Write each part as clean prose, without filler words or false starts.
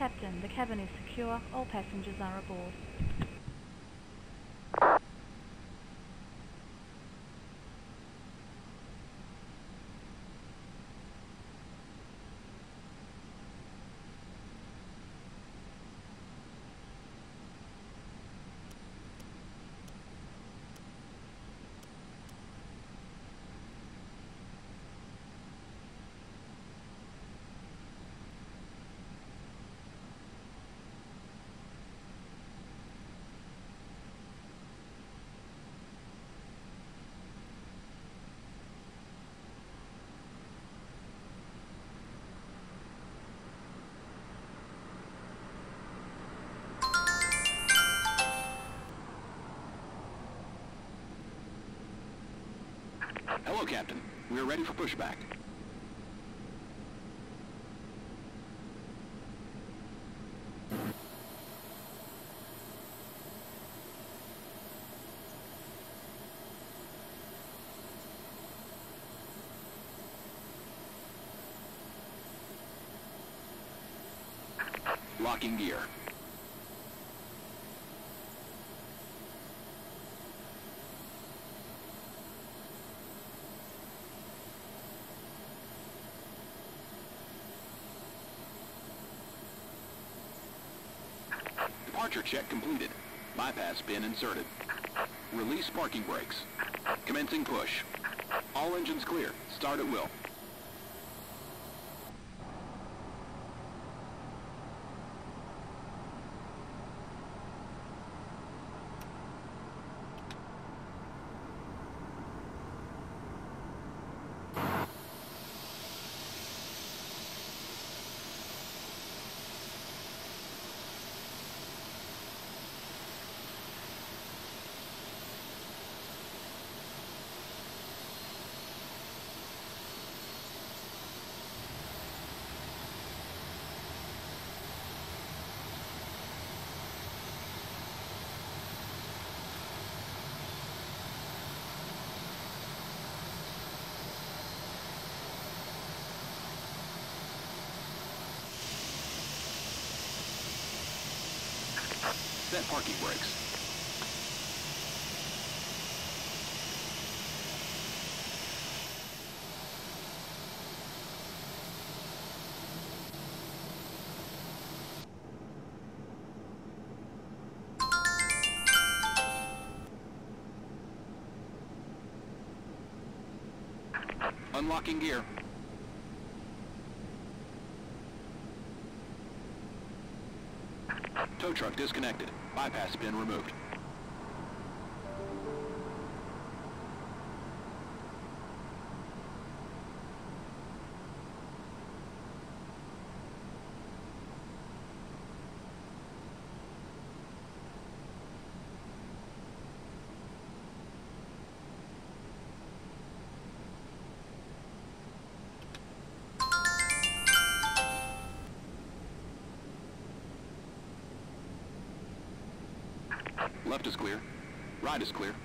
Captain, the cabin is secure. All passengers are aboard. Hello, Captain. We are ready for pushback. Locking gear. Departure check completed. Bypass pin inserted. Release parking brakes. Commencing push. All engines clear. Start at will. Set parking brakes. Unlocking gear. Tow truck disconnected. Bypass pin removed. Left is clear. Right is clear.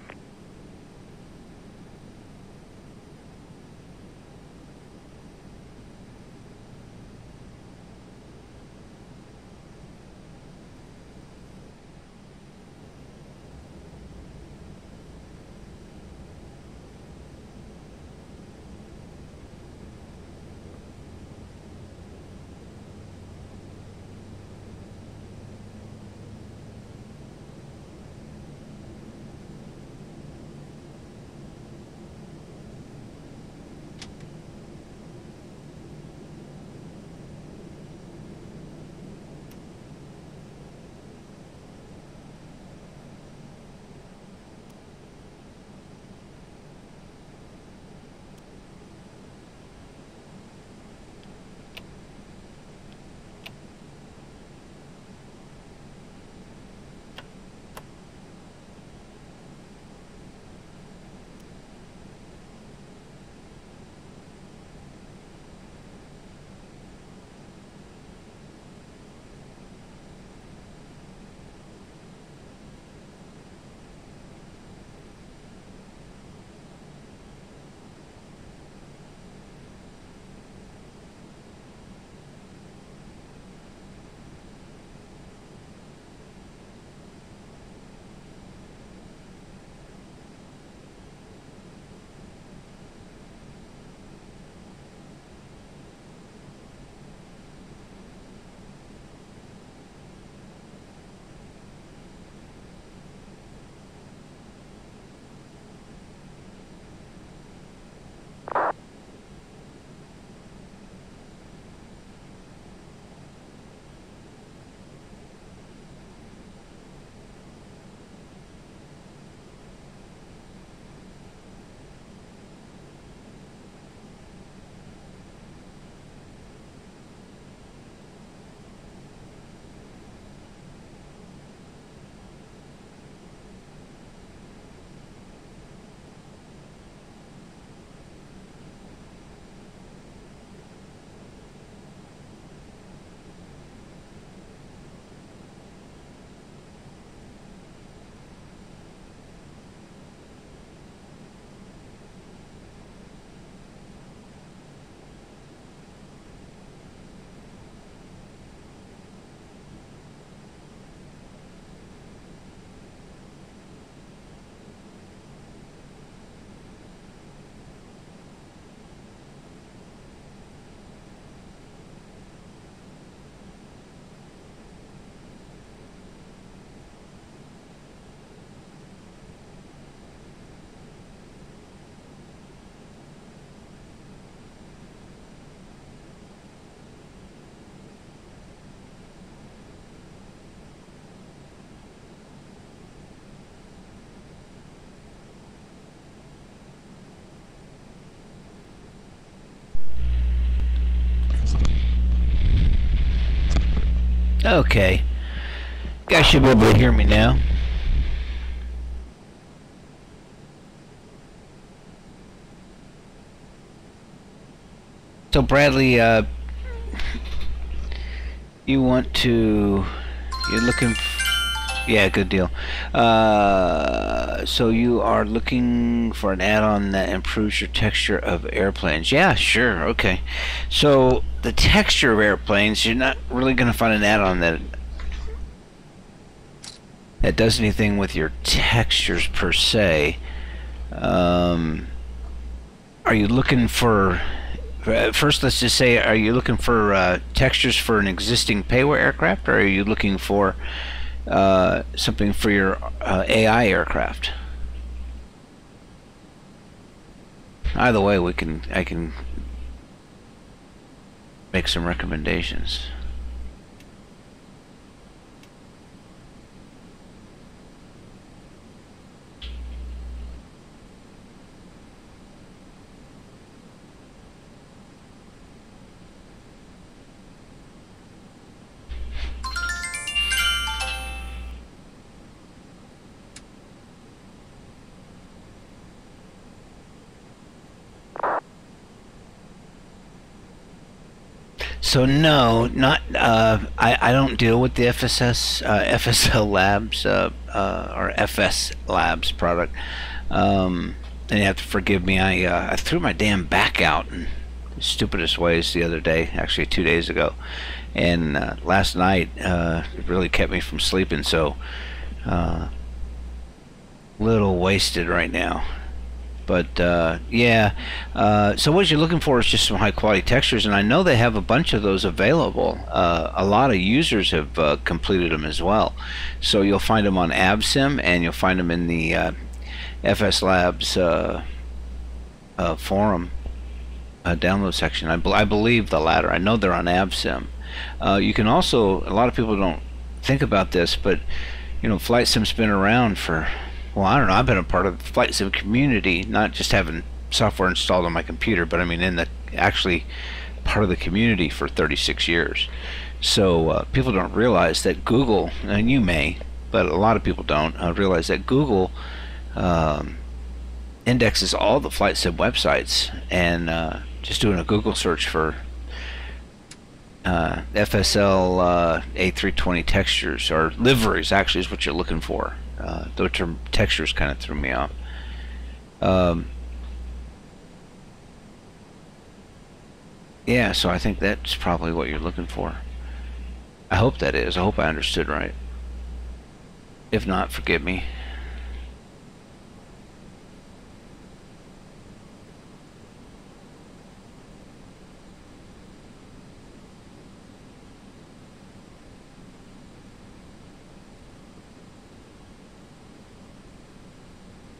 Okay. Guys should be able to hear me now. So Bradley, you want to, you're looking, yeah, good deal. So you are looking for an add-on that improves your texture of airplanes. Yeah, sure, okay. So the texture of airplanes, you're not really going to find an add-on that does anything with your textures per se. Are you looking for... First, let's just say, are you looking for textures for an existing payload aircraft, or are you looking for something for your AI aircraft? Either way, I can make some recommendations. So no, not I don't deal with the FSL Labs or FS Labs product, and you have to forgive me. I threw my damn back out in the stupidest ways the other day, actually 2 days ago, and last night it really kept me from sleeping. So little wasted right now. But yeah, so what you're looking for is just some high quality textures, and I know they have a bunch of those available. A lot of users have completed them as well, so you'll find them on AbSim, and you'll find them in the FS Labs forum download section. I believe the latter. I know they're on AbSim. You can also, a lot of people don't think about this, but you know, Flight Sim's been around for, well, I don't know, I've been a part of the Flight Sim community, not just having software installed on my computer, but I mean in the actually part of the community for 36 years. So people don't realize that Google, and you may, but a lot of people don't realize that Google indexes all the Flight Sim websites, and just doing a Google search for FSL A320 textures, or liveries actually is what you're looking for. The term textures kind of threw me out. Yeah, so I think that's probably what you're looking for. I hope that is. I hope I understood right. If not, forgive me.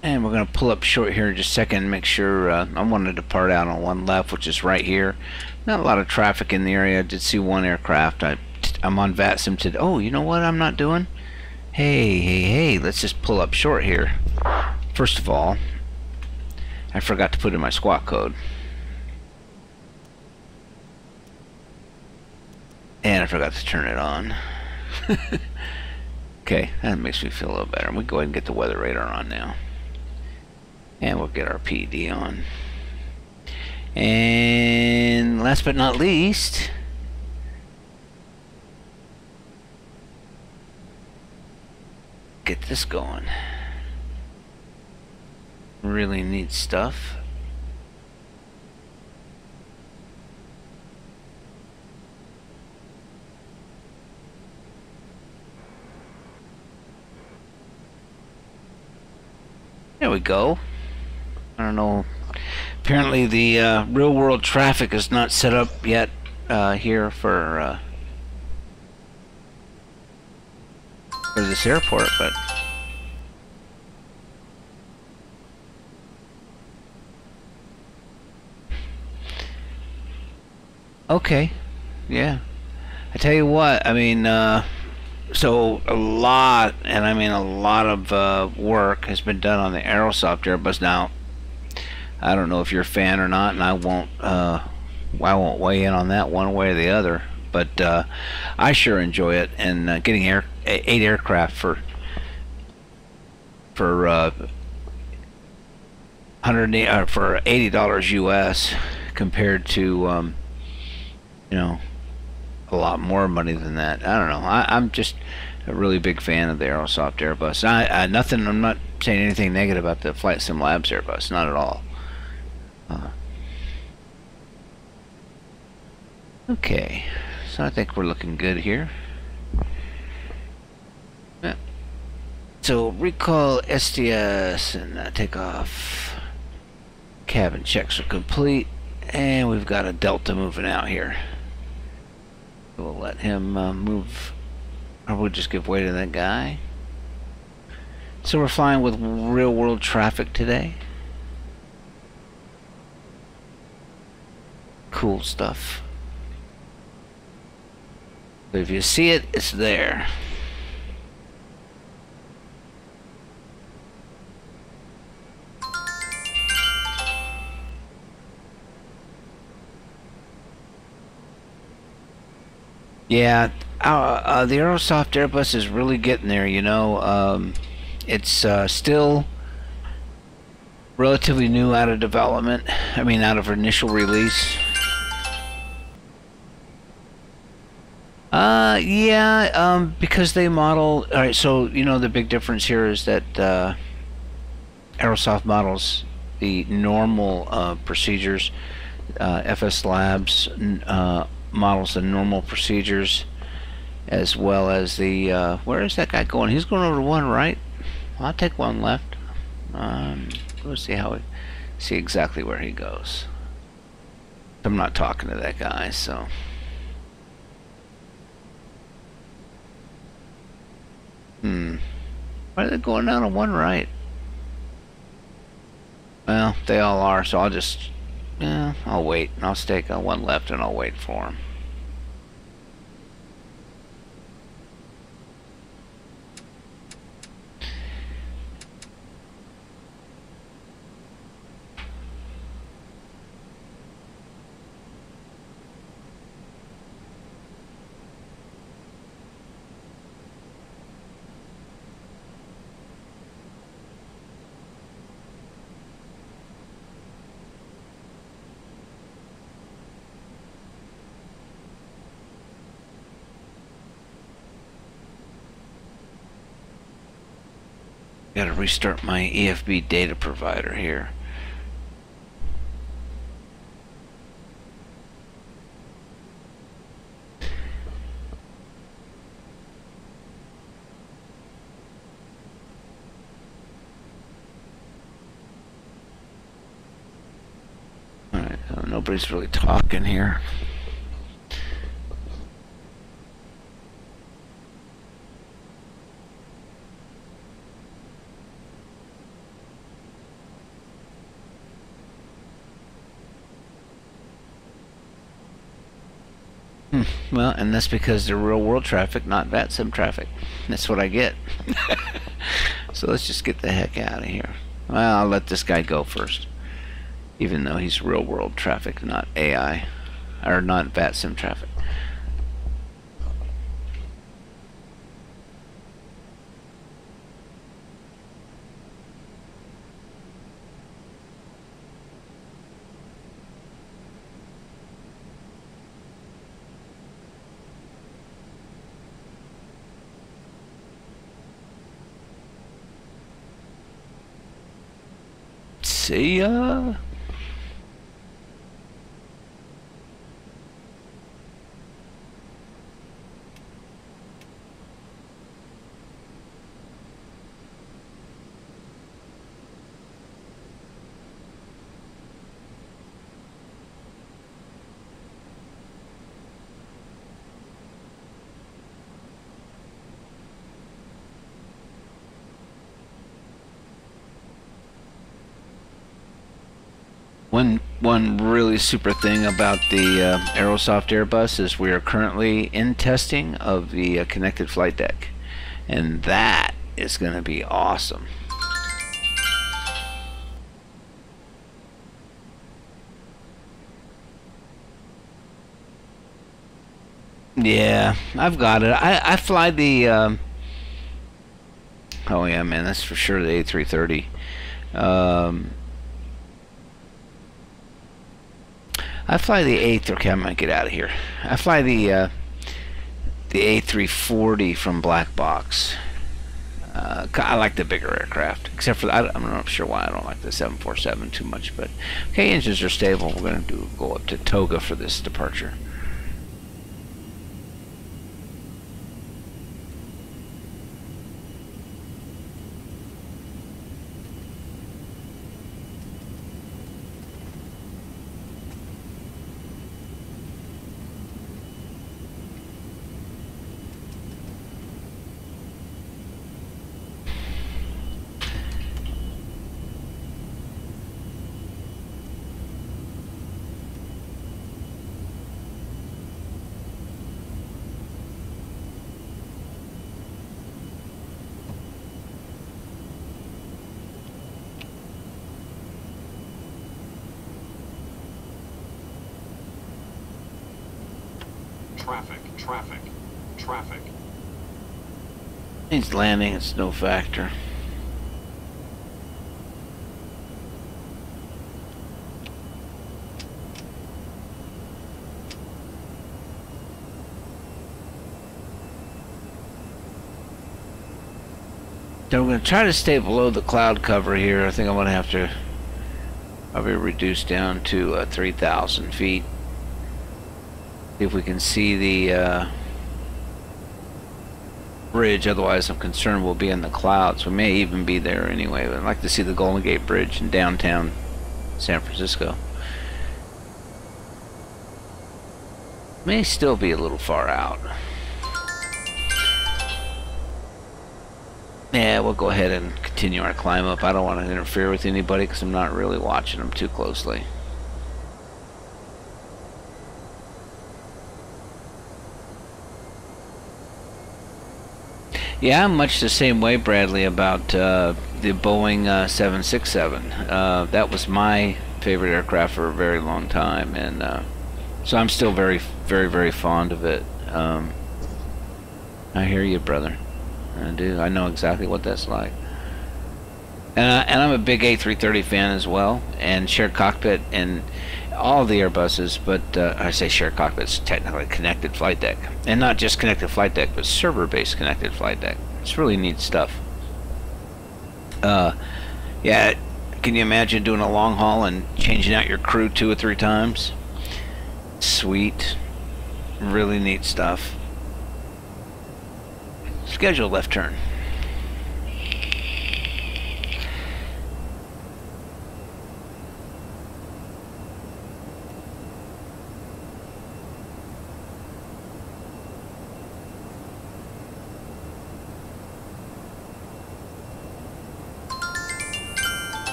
And we're going to pull up short here in just a second and make sure. I wanted to part out on one left, which is right here. Not a lot of traffic in the area. I did see one aircraft. I'm on VATSIM today. Oh, you know what I'm not doing? Hey, let's just pull up short here. First of all, I forgot to put in my squawk code. And I forgot to turn it on. Okay, that makes me feel a little better. We go ahead and get the weather radar on now. And we'll get our PD on. And last but not least, get this going. Really neat stuff. There we go. I don't know. Apparently the real world traffic is not set up yet here for this airport, but okay, yeah. I tell you what, I mean, so a lot, and I mean a lot of work has been done on the Aerosoft Airbus. Now, I don't know if you're a fan or not, and I won't weigh in on that one way or the other. but I sure enjoy it. And getting 8 aircraft for 100 for $80 US compared to a lot more money than that. I don't know. I'm just a really big fan of the Aerosoft Airbus. I'm not saying anything negative about the Flight Sim Labs Airbus. Not at all. Okay, so I think we're looking good here. Yeah. So recall STS and take off. Cabin checks are complete, and we've got a Delta moving out here. We'll let him move, or we'll just give way to that guy. So we're flying with real world traffic today. Cool stuff. But if you see it, it's there. Yeah, the Aerosoft Airbus is really getting there, you know. It's still relatively new out of development. I mean, out of initial release. Yeah, because they model... Alright, so, you know, the big difference here is that Aerosoft models the normal procedures. FS Labs models the normal procedures, as well as the... where is that guy going? He's going over to one right. I'll take one left. Let's see exactly where he goes. I'm not talking to that guy, so... Why are they going down to one right? Well, they all are, so I'll just... Yeah, I'll wait. I'll stake on one left and I'll wait for him. Gotta restart my EFB data provider here. Alright, nobody's really talking here. Well, and that's because they're real world traffic, not VATSIM traffic. That's what I get. So let's just get the heck out of here. Well, I'll let this guy go first, even though he's real world traffic, not AI, or not VATSIM traffic. See ya. One really super thing about the Aerosoft Airbus is we are currently in testing of the connected flight deck, and that is going to be awesome. Yeah, I've got it. I fly the. Oh yeah, man, that's for sure the A330. Um, I fly the okay, I'm gonna get out of here. I fly the A340 from Black Box. I like the bigger aircraft, except for I'm not sure why I don't like the 747 too much. But okay, engines are stable. We're gonna go up to Toga for this departure. Traffic. He's landing. It's no factor. So we're going to try to stay below the cloud cover here. I think I'm going to have to probably reduce down to 3,000 feet. See if we can see the bridge. Otherwise, I'm concerned we'll be in the clouds. We may even be there anyway. But I'd like to see the Golden Gate Bridge in downtown San Francisco. May still be a little far out. Yeah, we'll go ahead and continue our climb up. I don't want to interfere with anybody because I'm not really watching them too closely. Yeah, I'm much the same way, Bradley, about the Boeing 767. That was my favorite aircraft for a very long time, and so I'm still very, very, very fond of it. I hear you, brother. I do. I know exactly what that's like. And I'm a big A330 fan as well, and shared cockpit and all the Airbuses, but I say shared cockpit's technically connected flight deck. And not just connected flight deck, but server-based connected flight deck. It's really neat stuff. Yeah, can you imagine doing a long haul and changing out your crew 2 or 3 times? Sweet. Really neat stuff. Scheduled left turn.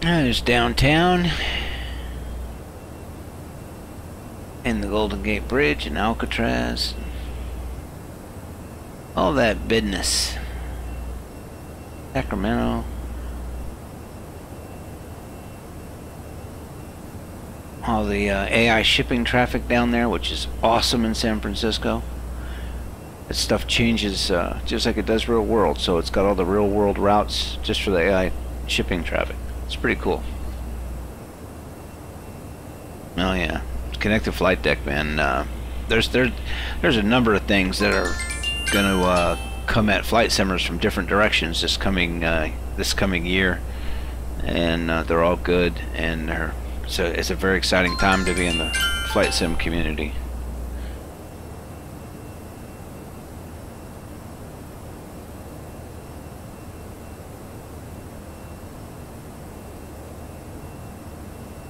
There's downtown and the Golden Gate Bridge and Alcatraz. All that business. Sacramento. All the AI shipping traffic down there, which is awesome in San Francisco. That stuff changes just like it does real world, so it's got all the real world routes just for the AI shipping traffic. It's pretty cool. Oh yeah, connected flight deck, man. There's a number of things that are going to come at flight simmers from different directions this coming year, and they're all good, and it's a very exciting time to be in the flight sim community.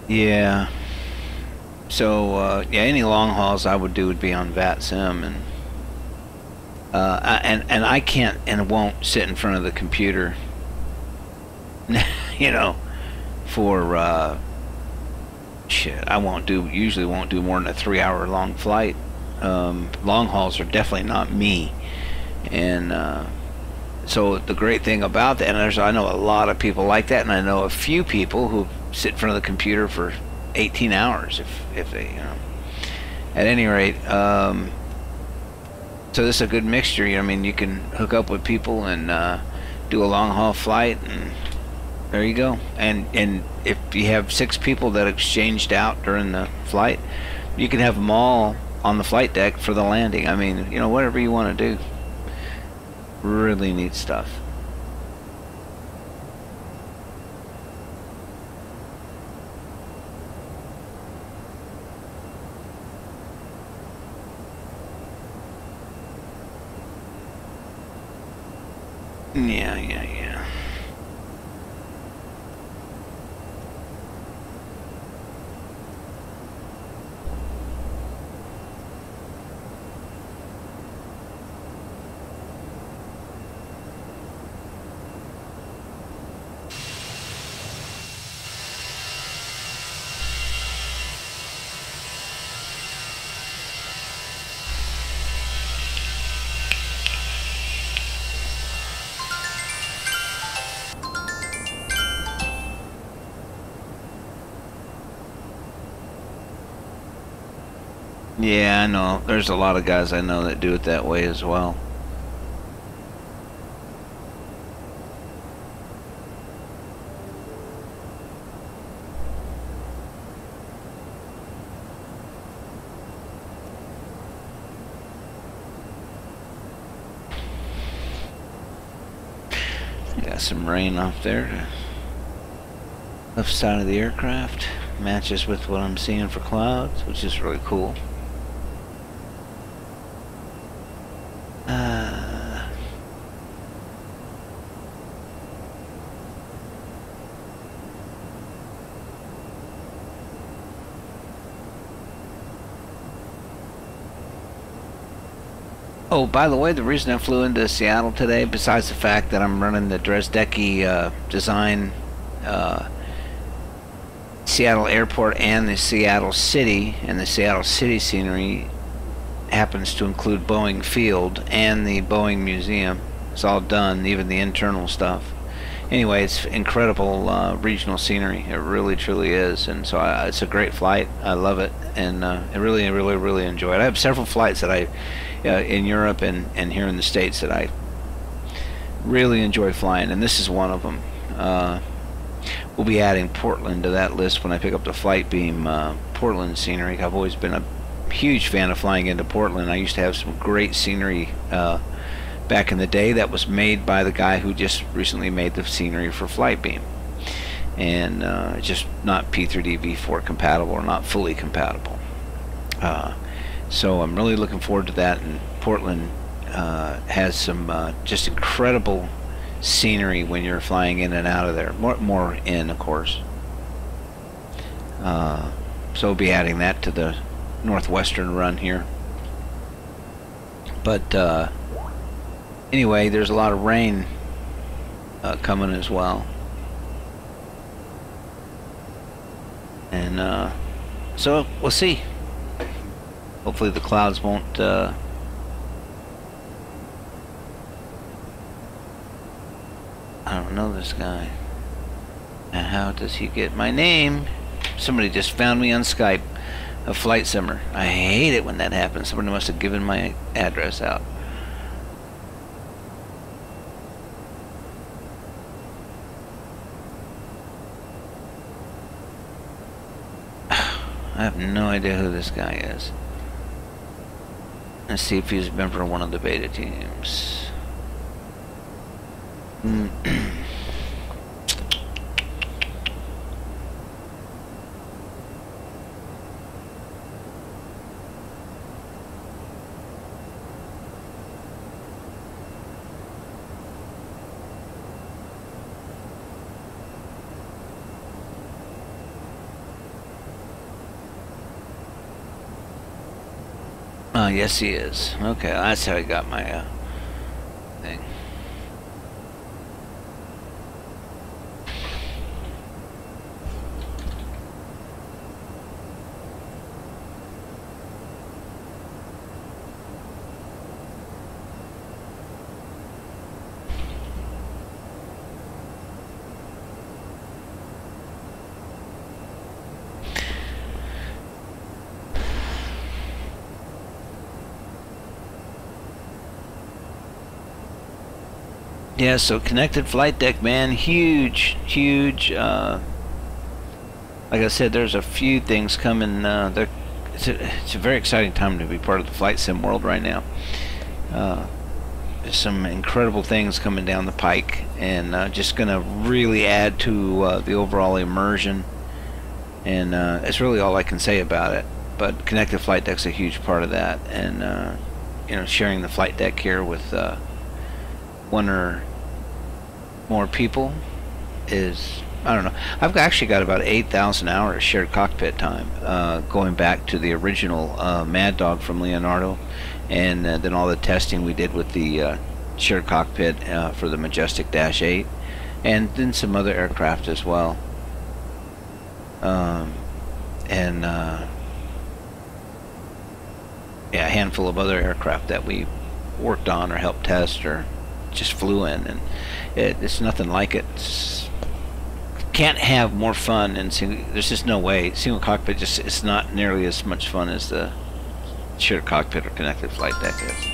Yeah. So yeah, any long hauls I would do would be on VATSIM, and I can't and won't sit in front of the computer, you know, for shit. I usually won't do more than a 3-hour long flight. Long hauls are definitely not me, and so the great thing about that, and I know a lot of people like that, and I know a few people who sit in front of the computer for 18 hours if they, you know. At any rate, so this is a good mixture. I mean, you can hook up with people and do a long haul flight, and there you go. And if you have 6 people that exchanged out during the flight, you can have them all on the flight deck for the landing. I mean, you know, whatever you want to do. Really neat stuff. Yeah. Yeah, I know. There's a lot of guys I know that do it that way as well. Got some rain off there. Left side of the aircraft matches with what I'm seeing for clouds, which is really cool. Oh, by the way, the reason I flew into Seattle today, besides the fact that I'm running the Dresdecki design Seattle Airport and the Seattle City, and the Seattle City scenery happens to include Boeing Field and the Boeing Museum. It's all done, even the internal stuff. Anyway, it's incredible regional scenery. It really, truly is, and so it's a great flight. I love it, and I really enjoy it. I have several flights that I in Europe and here in the States that I really enjoy flying, and this is one of them. We'll be adding Portland to that list when I pick up the Flight Beam Portland scenery. I've always been a huge fan of flying into Portland. I used to have some great scenery back in the day that was made by the guy who just recently made the scenery for Flight Beam, and just not P3D V4 compatible, or not fully compatible. So I'm really looking forward to that, and Portland has some just incredible scenery when you're flying in and out of there. More in, of course. So we'll be adding that to the northwestern run here. But anyway, there's a lot of rain coming as well, and so we'll see. Hopefully the clouds won't I don't know this guy. And how does he get my name? Somebody just found me on Skype. A Flight Simmer. I hate it when that happens. Somebody must have given my address out. I have no idea who this guy is. Let's see if he's a member of one of the beta teams. Yes, he is. Okay, that's how he got my thing. Yeah, so connected flight deck, man, huge, huge. Like I said, there's a few things coming. It's a very exciting time to be part of the flight sim world right now. There's some incredible things coming down the pike, and just going to really add to the overall immersion. And that's really all I can say about it. But connected flight deck's a huge part of that, and you know, sharing the flight deck here with one or more people is, I don't know. I've actually got about 8,000 hours shared cockpit time, going back to the original Mad Dog from Leonardo, and then all the testing we did with the shared cockpit for the Majestic Dash 8, and then some other aircraft as well. Yeah, a handful of other aircraft that we worked on or helped test or just flew in, and it's nothing like it. Can't have more fun, and there's just no way. Single cockpit just, it's not nearly as much fun as the shared cockpit or connected flight deck is.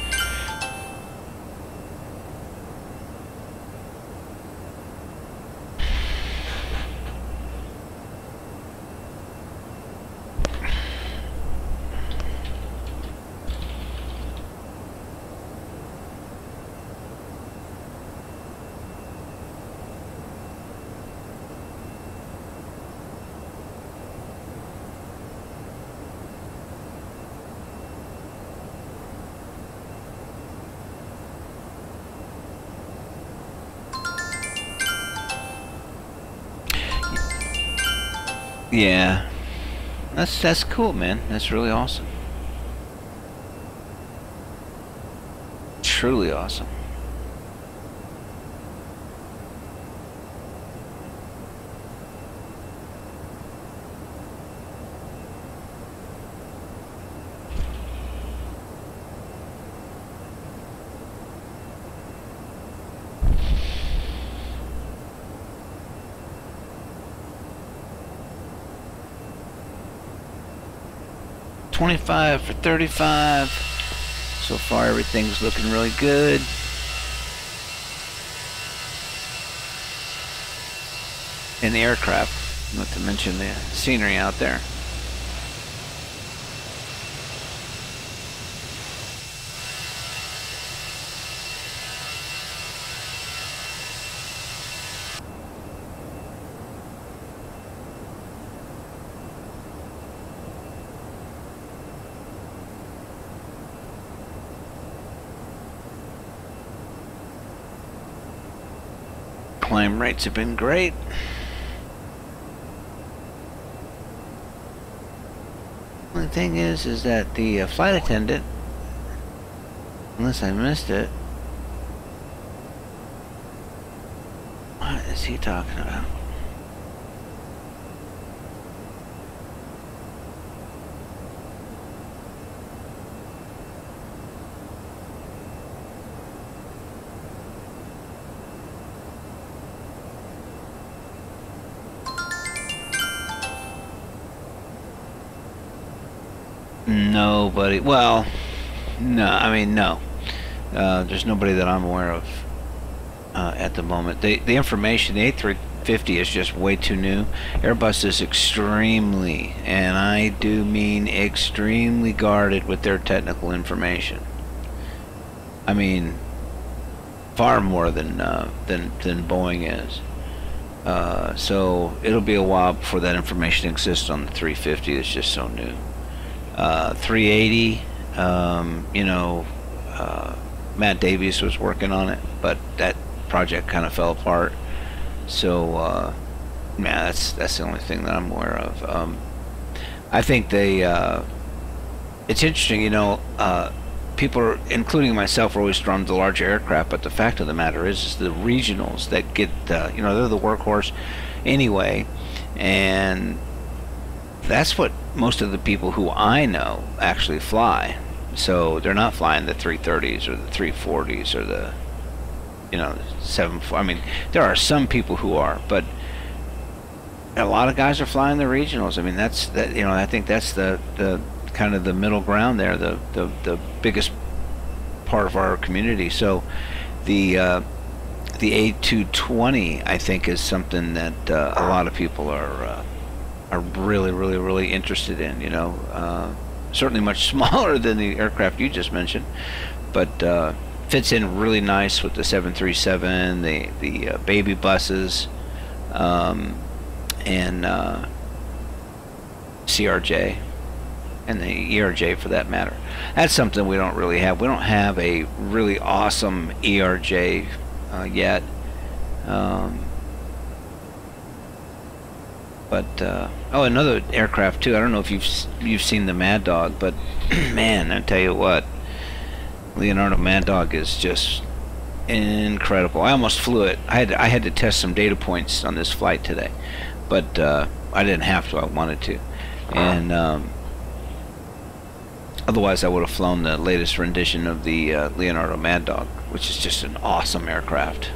'Cool, that's cool, man. That's really awesome. Truly awesome. $25 for 35. So far, everything's looking really good. In the aircraft, not to mention the scenery out there. Climb rates have been great. Only thing is that the flight attendant, unless I missed it, what is he talking about? Nobody. Well, no. I mean, no. There's nobody that I'm aware of at the moment. The information, the A350 is just way too new. Airbus is extremely, and I do mean extremely, guarded with their technical information. I mean, far more than Boeing is. So it'll be a while before that information exists on the 350. It's just so new. 380, you know, Matt Davies was working on it, but that project kind of fell apart. So yeah, that's the only thing that I'm aware of. I think they it's interesting, you know, people are, including myself, are always drawn to the larger aircraft, but the fact of the matter is the regionals that get you know, they're the workhorse anyway, and that's what most of the people who I know actually fly. So they're not flying the 330s or the 340s or the, you know, 7. I mean, there are some people who are, but a lot of guys are flying the regionals. I mean, that's that. You know, I think that's the kind of the middle ground there, the biggest part of our community. So the the A220, I think, is something that a lot of people are really, really, really interested in. You know, certainly much smaller than the aircraft you just mentioned, but fits in really nice with the 737, the baby buses, and CRJ, and the ERJ for that matter. That's something we don't really have. We don't have a really awesome ERJ yet. Oh, another aircraft too. I don't know if you've seen the Mad Dog, but man, I tell you what, Leonardo Mad Dog is just incredible. I almost flew it. I had to test some data points on this flight today, but I didn't have to. I wanted to, and otherwise I would have flown the latest rendition of the Leonardo Mad Dog, which is just an awesome aircraft.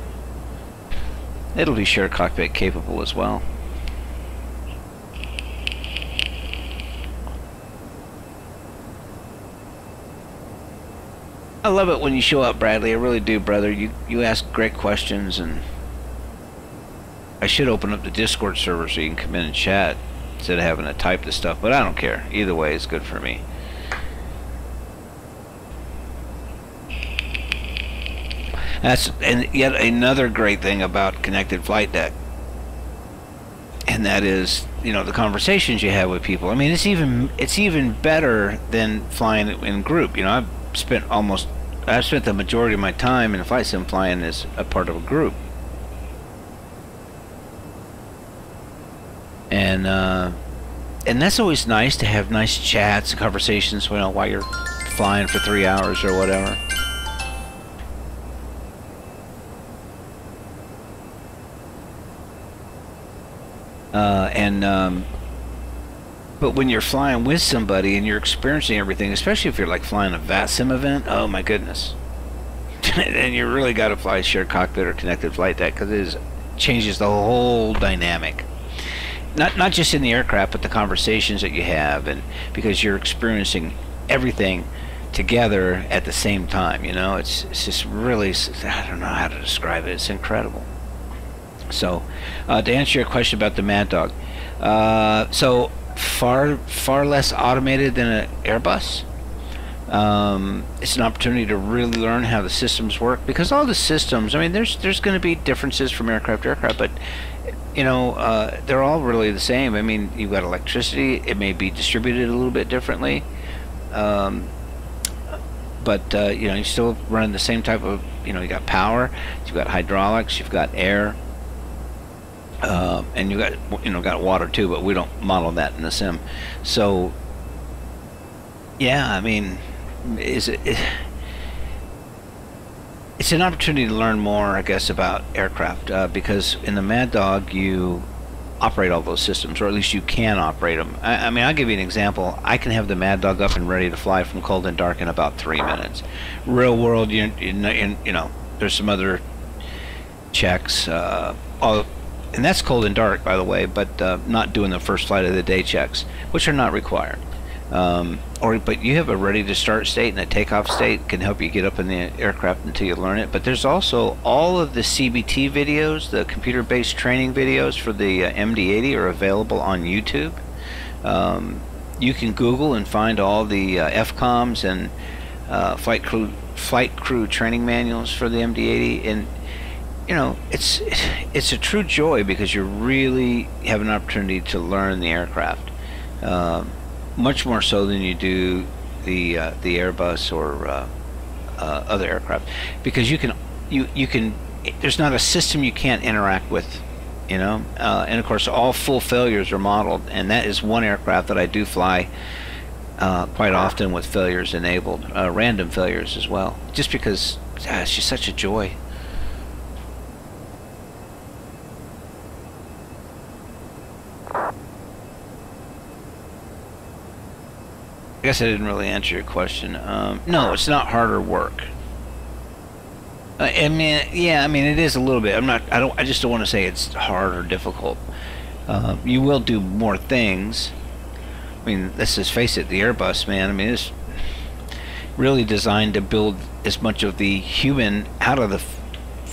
It'll be shared cockpit capable as well. I love it when you show up, Bradley. I really do, brother. You ask great questions, and I should open up the Discord server so you can come in and chat instead of having to type the stuff, but I don't care. Either way, it's good for me. And yet another great thing about Connected Flight Deck, and that is, you know, the conversations you have with people. I mean, it's even better than flying in group. You know, I've spent the majority of my time in a flight sim flying as a part of a group, and that's always nice to have nice chats and conversations, you know, while you're flying for 3 hours or whatever. But when you're flying with somebody and you're experiencing everything, especially if you're like flying a VATSIM event, oh my goodness. And you really got to fly shared cockpit or Connected Flight Deck, because it changes the whole dynamic. Not just in the aircraft, but the conversations that you have, and because you're experiencing everything together at the same time. You know, it's just really, I don't know how to describe it. It's incredible. So, to answer your question about the Mad Dog, so far less automated than an Airbus. It's an opportunity to really learn how the systems work, because all the systems, I mean, there's going to be differences from aircraft to aircraft, but you know, they're all really the same. I mean, you've got electricity. It may be distributed a little bit differently, but you know, you're still running the same type of, you know, you got power, you've got hydraulics, you've got air. And you got water too, but we don't model that in the sim. So yeah, I mean, it's an opportunity to learn more, I guess, about aircraft, because in the Mad Dog you operate all those systems, or at least you can operate them. I mean, I'll give you an example. I can have the Mad Dog up and ready to fly from cold and dark in about 3 minutes. Real world, you know, there's some other checks, and that's cold and dark, by the way, but not doing the first flight of the day checks, which are not required. But you have a ready to start state, and a takeoff state can help you get up in the aircraft until you learn it. But there's also all of the CBT videos, the computer-based training videos for the MD-80 are available on YouTube. You can Google and find all the FCOMs and flight crew training manuals for the MD-80, and you know, it's a true joy, because you really have an opportunity to learn the aircraft, much more so than you do the Airbus or other aircraft, because you can there's not a system you can't interact with, you know, and of course all full failures are modeled, and that is one aircraft that I do fly quite often with failures enabled, random failures as well, just because it's just such a joy. I guess I didn't really answer your question. No, it's not harder work. I mean, yeah, I mean, it is a little bit. I just don't want to say it's hard or difficult. You will do more things. I mean, let's just face it, the Airbus, man, I mean, it's really designed to build as much of the human out of the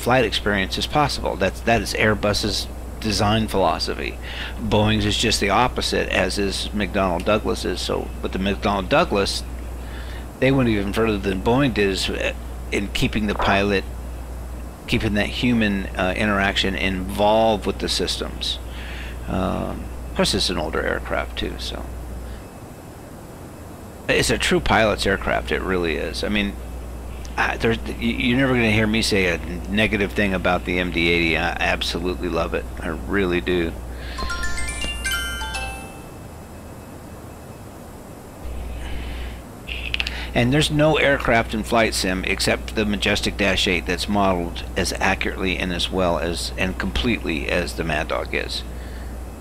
flight experience as possible. That is Airbus's design philosophy. Boeing's is just the opposite, as is McDonnell Douglas's. So, but the McDonnell Douglas, they went even further than Boeing did is in keeping the pilot, keeping that human interaction involved with the systems. Of course, it's an older aircraft too, so it's a true pilot's aircraft. It really is. I mean, you're never going to hear me say a negative thing about the MD-80. I absolutely love it. I really do. And there's no aircraft in flight sim except the Majestic Dash 8 that's modeled as accurately and as well as and completely as the Mad Dog is.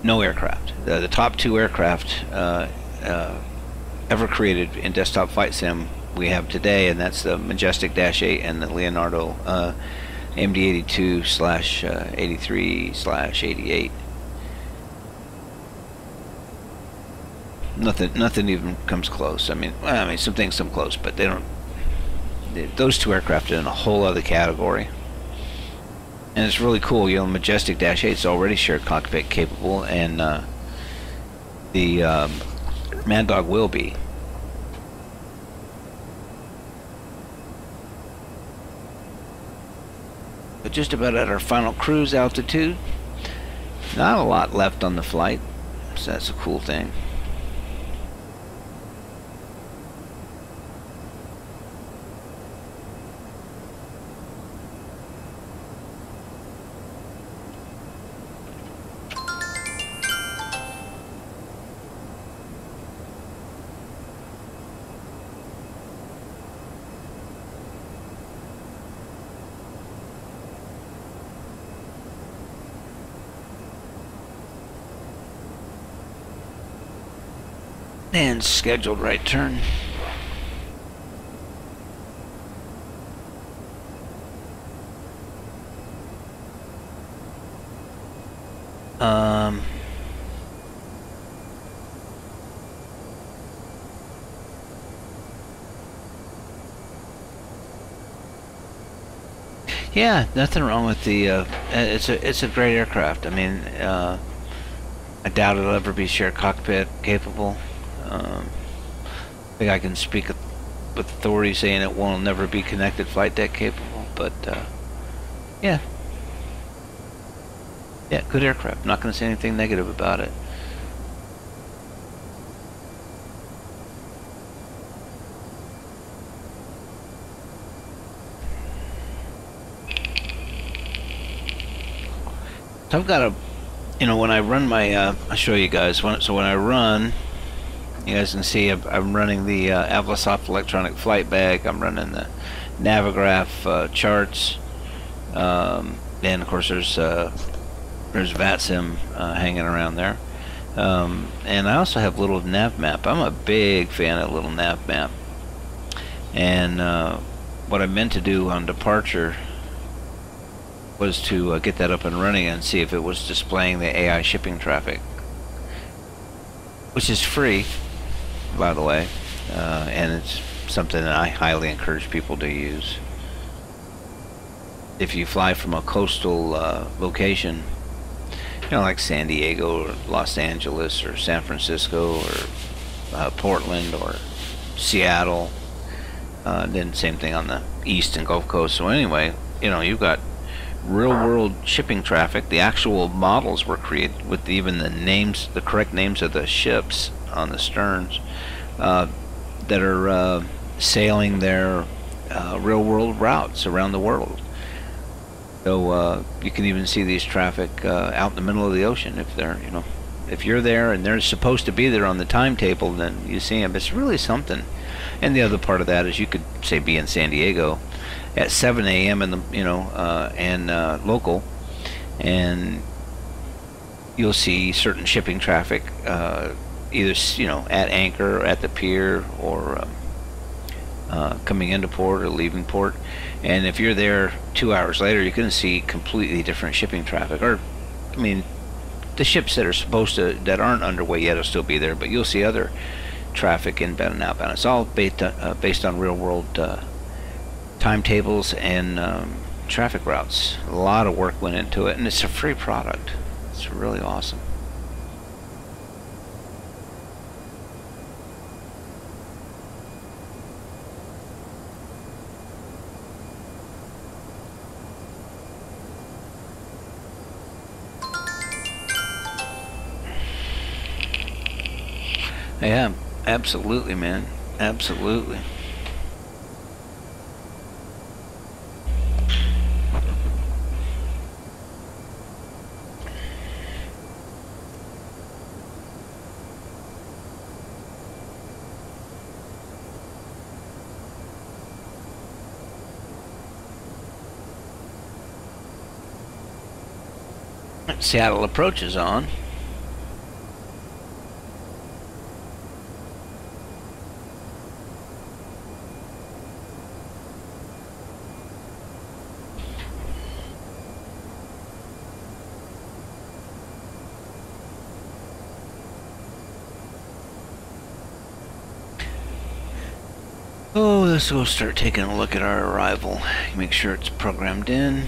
No aircraft. The top two aircraft ever created in desktop flight sim we have today, and that's the Majestic Dash 8 and the Leonardo MD-82/83/88. Nothing even comes close. I mean, some things come close, but they don't. Those two aircraft are in a whole other category, and it's really cool. You know, Majestic Dash 8 is already shared cockpit capable, and the Mad Dog will be. But just about at our final cruise altitude. Not a lot left on the flight, so that's a cool thing. And scheduled right turn. Yeah, nothing wrong with the. It's a great aircraft. I mean, I doubt it'll ever be shared cockpit capable. I think I can speak with authority saying it will never be connected flight deck capable, but yeah, good aircraft. Not going to say anything negative about it. So I've got a, when I run my, I'll show you guys. So when I run, you guys can see I'm running the Avlasoft electronic flight bag. I'm running the Navigraph charts. And of course there's VATSIM hanging around there. And I also have little nav map. I'm a big fan of little nav map. And what I meant to do on departure was to get that up and running and see if it was displaying the AI shipping traffic, which is free, by the way, and it's something that I highly encourage people to use. If you fly from a coastal location, like San Diego or Los Angeles or San Francisco or Portland or Seattle, then same thing on the east and Gulf Coast. So anyway, you've got real-world shipping traffic. The actual models were created with even the correct names of the ships on the sterns that are sailing their real-world routes around the world. So you can even see these traffic out in the middle of the ocean if they're, if you're there and they're supposed to be there on the timetable, then you see them. It's really something. And the other part of that is you could say be in San Diego at 7 a.m. in the and local, and you'll see certain shipping traffic either at anchor or at the pier or coming into port or leaving port. And if you're there 2 hours later, you're going to see completely different shipping traffic. Or, the ships that are that aren't underway yet will still be there, but you'll see other traffic inbound and outbound. It's all based on real world timetables and traffic routes. A lot of work went into it, and it's a free product. It's really awesome. Yeah, absolutely, man. Absolutely. Seattle approach is on. Oh, let's go start taking a look at our arrival. Make sure it's programmed in.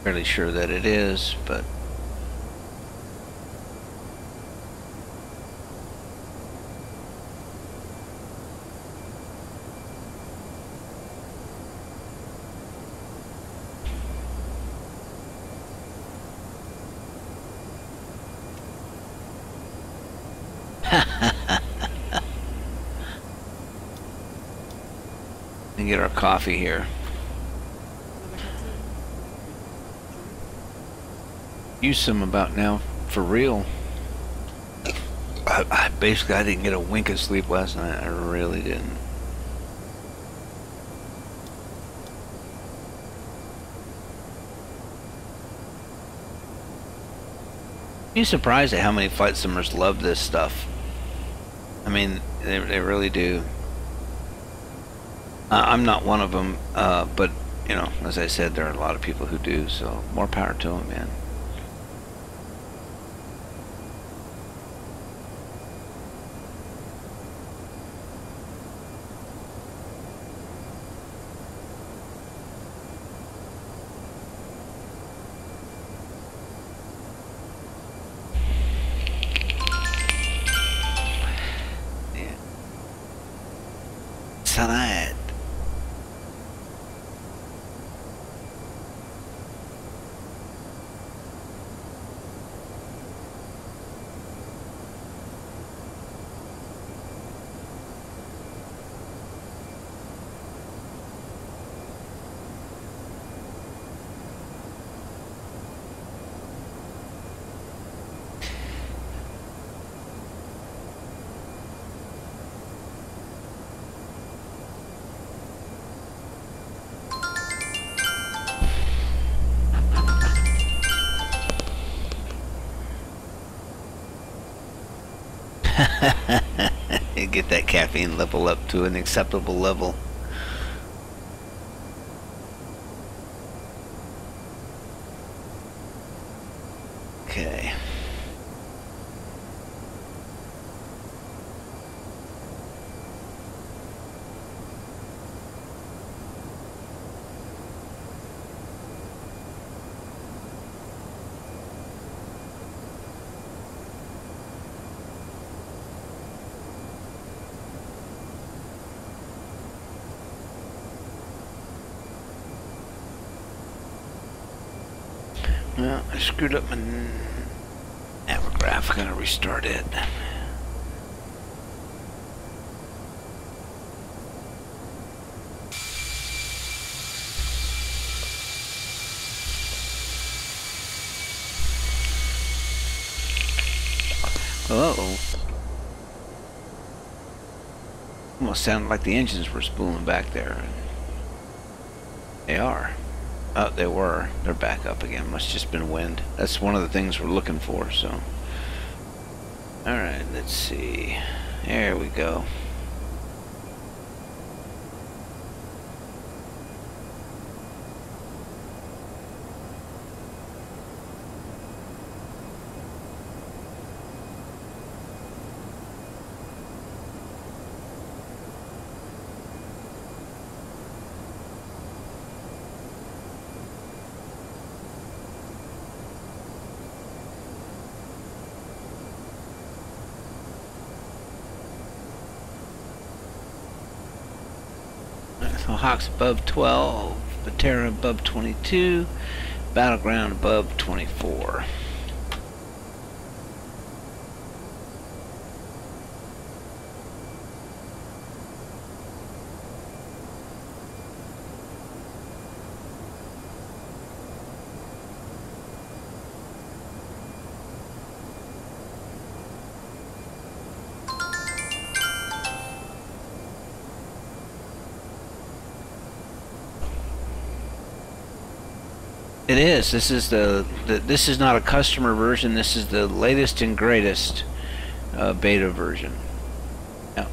Fairly sure that it is, but and get our coffee here. Use some about now, for real. Basically, I didn't get a wink of sleep last night. I really didn't. You're surprised at how many flight simmers love this stuff. I mean, they really do. I'm not one of them, but, you know, as I said, there are a lot of people who do, so more power to them, man. Tonight. Get that caffeine level up to an acceptable level. Okay. Well, I screwed up my Navigraph. I gotta restart it. Uh-oh. Almost sounded like the engines were spooling back there. They are. Oh, they were. They're back up again. Must just been wind. That's one of the things we're looking for, so. Alright, let's see. There we go. So Hawks above 12, Patera above 22, Battleground above 24. It is. This is this is not a customer version. This is the latest and greatest beta version. Yeah.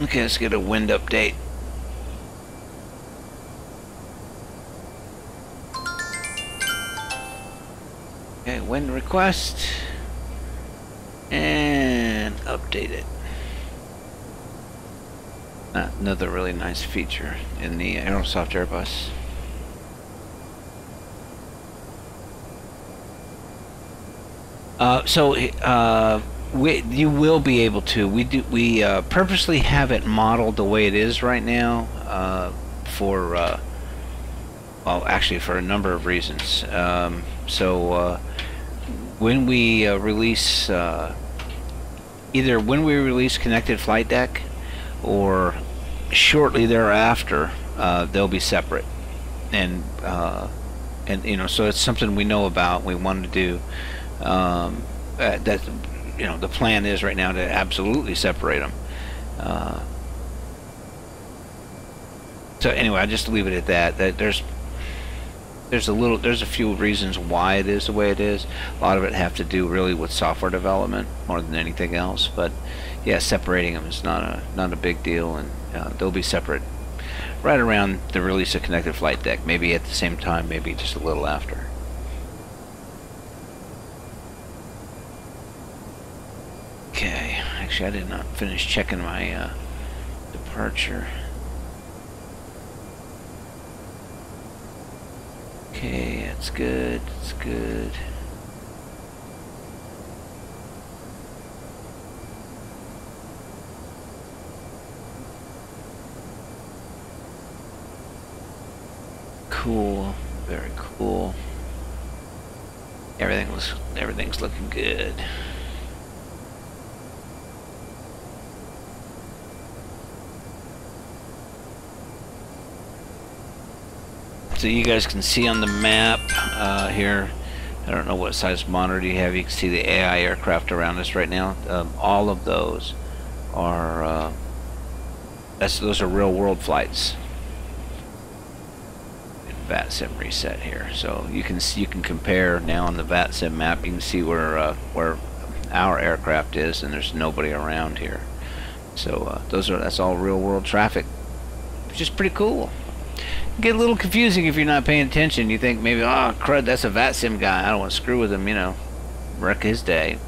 Okay, let's get a wind update. Okay, wind request. And update it. Another really nice feature in the Aerosoft Airbus. You will be able to. We purposely have it modeled the way it is right now for well, actually for a number of reasons. When we release either when we release Connected Flight Deck or shortly thereafter, they'll be separate, and you know, so it's something we know about. We want to do. That, you know, the plan is right now to absolutely separate them. So anyway, I just leave it at that. That there's a few reasons why it is the way it is. A lot of it have to do really with software development more than anything else. But yeah, separating them is not a big deal, and they'll be separate right around the release of Connected Flight Deck. Maybe at the same time, maybe just a little after. Okay, actually I did not finish checking my departure. Okay, that's good, that's good. Cool, very cool. Everything's looking good. So you guys can see on the map here, I don't know what size monitor you have, you can see the AI aircraft around us right now. All of those are, those are real world flights. VATSIM reset here. So you can compare now on the VATSIM map, you can see where our aircraft is, and there's nobody around here. So that's all real world traffic, which is pretty cool. Get a little confusing if you're not paying attention. You think maybe, oh crud, that's a VATSIM guy, I don't want to screw with him, you know, wreck his day.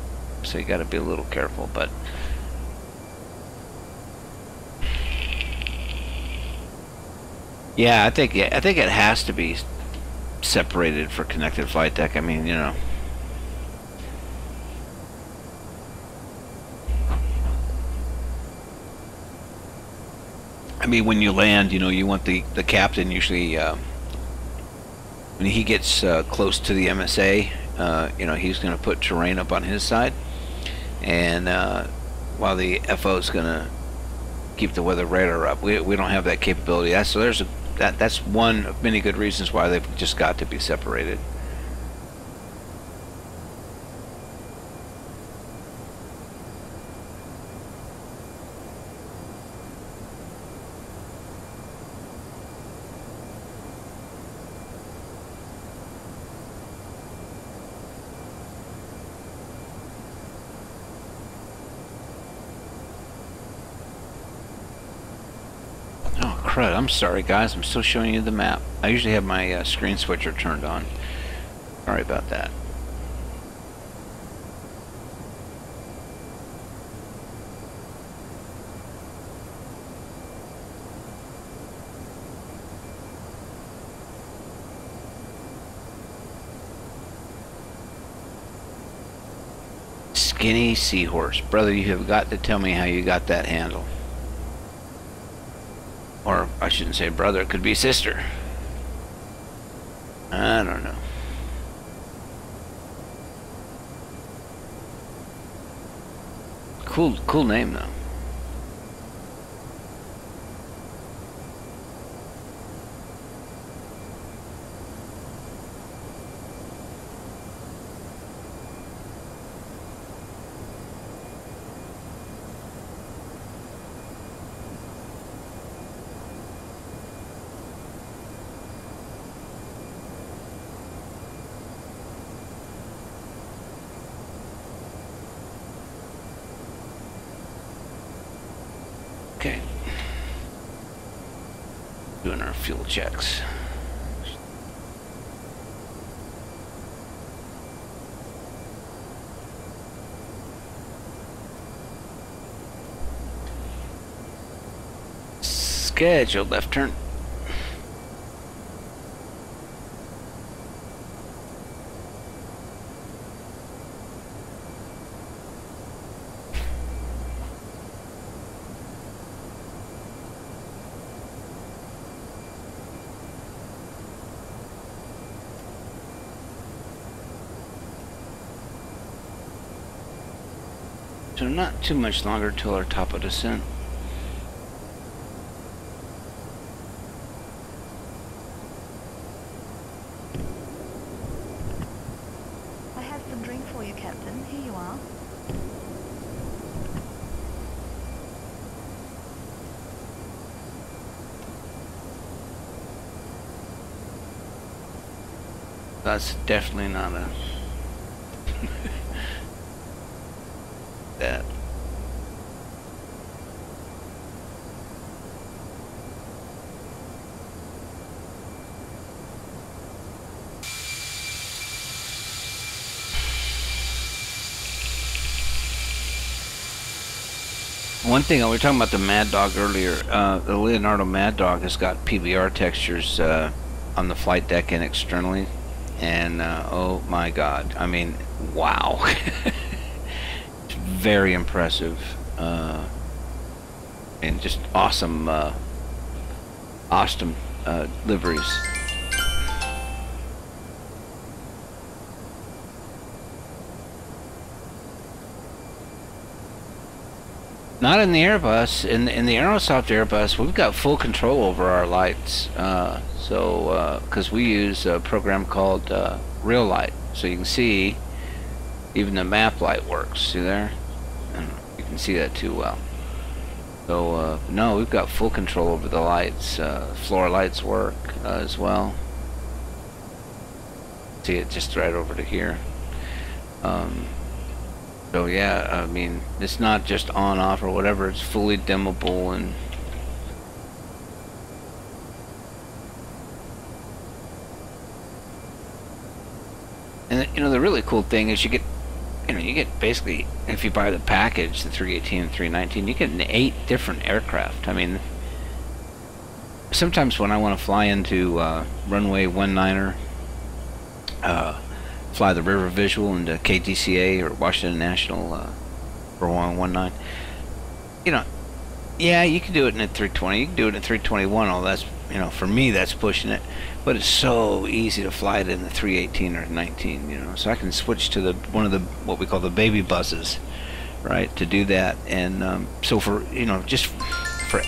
So you got to be a little careful. But yeah, I think it has to be separated for Connected Flight Deck. I mean, you know. I mean, when you land, you know, you want the captain usually, when he gets close to the MSA, you know, he's going to put terrain up on his side, and while the FO is going to keep the weather radar up. We don't have that capability. That's one of many good reasons why they've just got to be separated. crud. I'm sorry, guys. I'm still showing you the map. I usually have my screen switcher turned on. Sorry about that. Skinny Seahorse. Brother, you have got to tell me how you got that handle. Or, I shouldn't say brother, it could be sister. I don't know. Cool name, though. Okay. Doing our fuel checks. Scheduled left turn. So not too much longer till our top of descent. I have some drink for you, Captain. Here you are. That's definitely not a that. One thing, we were talking about the Mad Dog earlier. The Leonardo Mad Dog has got PBR textures on the flight deck and externally, and oh my God! I mean, wow! It's very impressive, and just awesome, awesome liveries. Not in the Airbus. In the Aerosoft Airbus, we've got full control over our lights. Because we use a program called Real Light, so you can see even the map light works. See there? I don't know, you can see that too well. So no, we've got full control over the lights. Floor lights work as well. See it just right over to here. So yeah, I mean, it's not just on, off, or whatever. It's fully dimmable, and you know, the really cool thing is you get basically, if you buy the package, the 318 and 319, you get 8 different aircraft. I mean, sometimes when I want to fly into runway 19er, fly the river visual into KTCA or Washington National for 119. You know, yeah, you can do it in a 320. You can do it in 321. All that's, you know, for me that's pushing it. But it's so easy to fly it in the 318 or 19. You know, so I can switch to one of the what we call the baby buses, right, to do that. And so for, you know, just for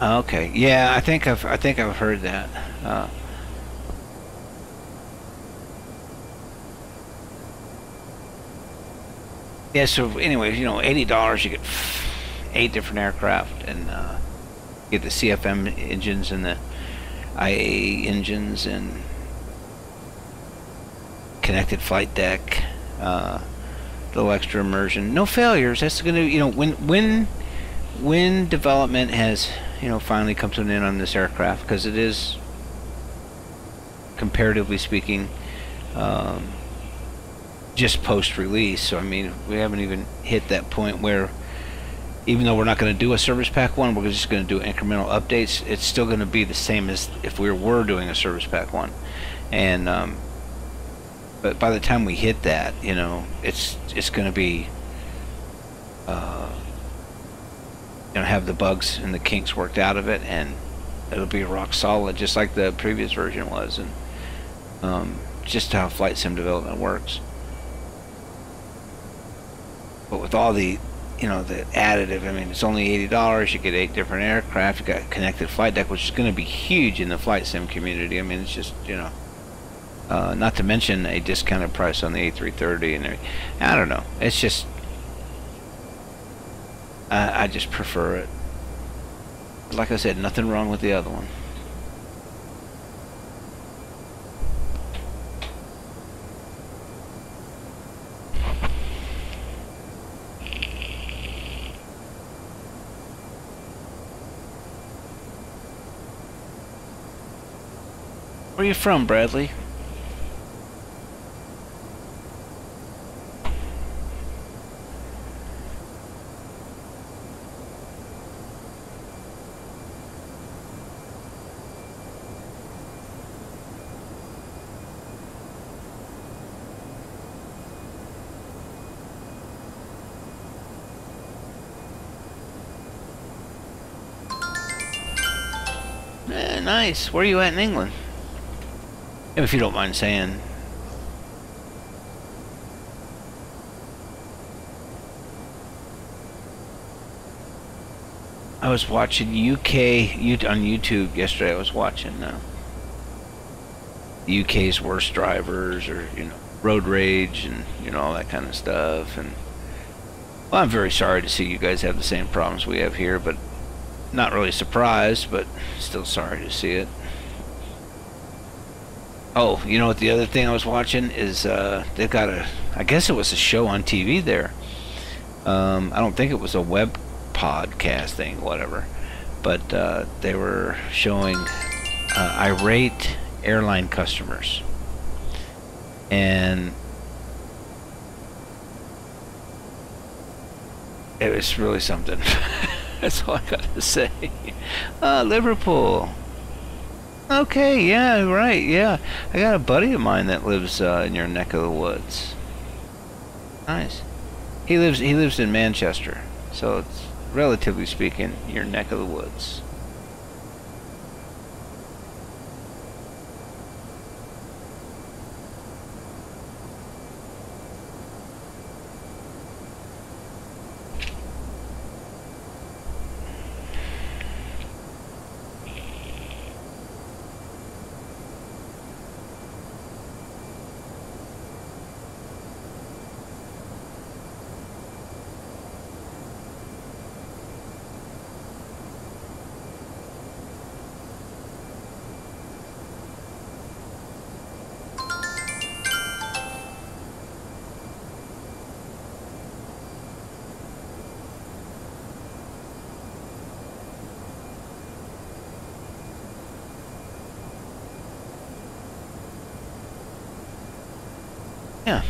okay, yeah, I think I've heard that. Yeah, so anyway, you know, $80 you get 8 different aircraft, and get the CFM engines and the IA engines and little extra immersion. No failures. That's going to, you know, when development has, you know, finally come to an end on this aircraft, because it is, comparatively speaking, just post-release. So I mean, we haven't even hit that point where, even though we're not going to do a service pack 1, we're just going to do incremental updates. It's still going to be the same as if we were doing a service pack 1. And but by the time we hit that, you know, it's going to be have the bugs and the kinks worked out of it, and it'll be rock solid, just like the previous version was. And just how flight sim development works. But with all the, you know, the additive, I mean, it's only $80. You get 8 different aircraft. You got connected flight deck, which is going to be huge in the flight sim community. I mean, it's just, you know, not to mention a discounted price on the A330 and everything. I don't know. It's just, I just prefer it. Like I said, nothing wrong with the other one. Where are you from, Bradley? Nice. Where are you at in England? If you don't mind saying. I was watching UK on YouTube yesterday. I was watching UK's worst drivers, or, you know, road rage, and, you know, all that kind of stuff. And well, I'm very sorry to see you guys have the same problems we have here, but not really surprised, but still sorry to see it. Oh, you know what, the other thing I was watching is they've got I guess it was a show on TV there. I don't think it was a web podcast thing, whatever, but they were showing irate airline customers, and it was really something. That's all I got to say. Liverpool. Okay, yeah, right, yeah. I got a buddy of mine that lives in your neck of the woods. Nice. He lives in Manchester, so it's, relatively speaking, your neck of the woods. Yeah.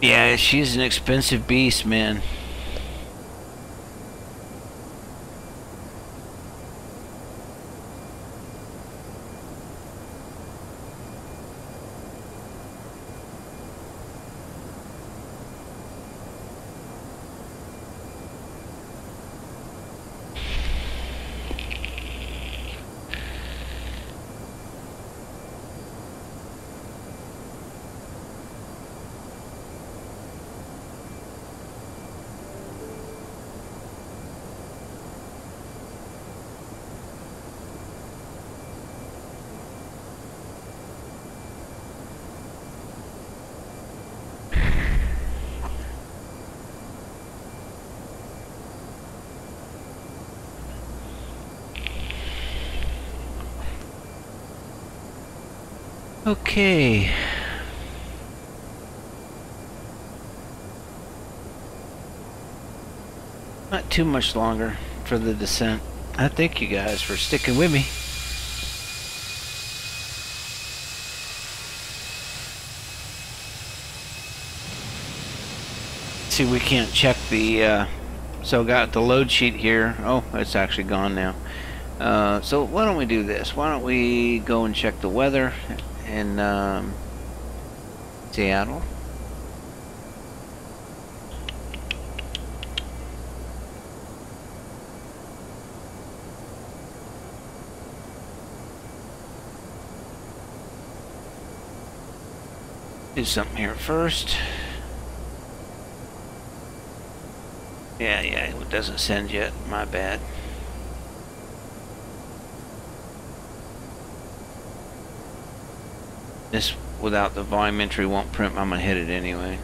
Yeah, she's an expensive beast, man. Okay. Not too much longer for the descent. I thank you guys for sticking with me. See, we can't check the so got the load sheet here. Oh, it's actually gone now. So why don't we do this? Why don't we go and check the weather in Seattle? Do something here first. Yeah, it doesn't send yet. My bad. This without the volume entry won't print. I'm gonna hit it anyway.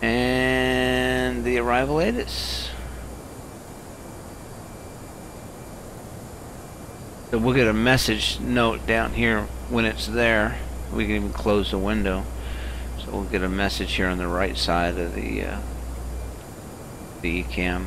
And the arrival is. So we'll get a message note down here when it's there. We can even close the window. So we'll get a message here on the right side of the eCam.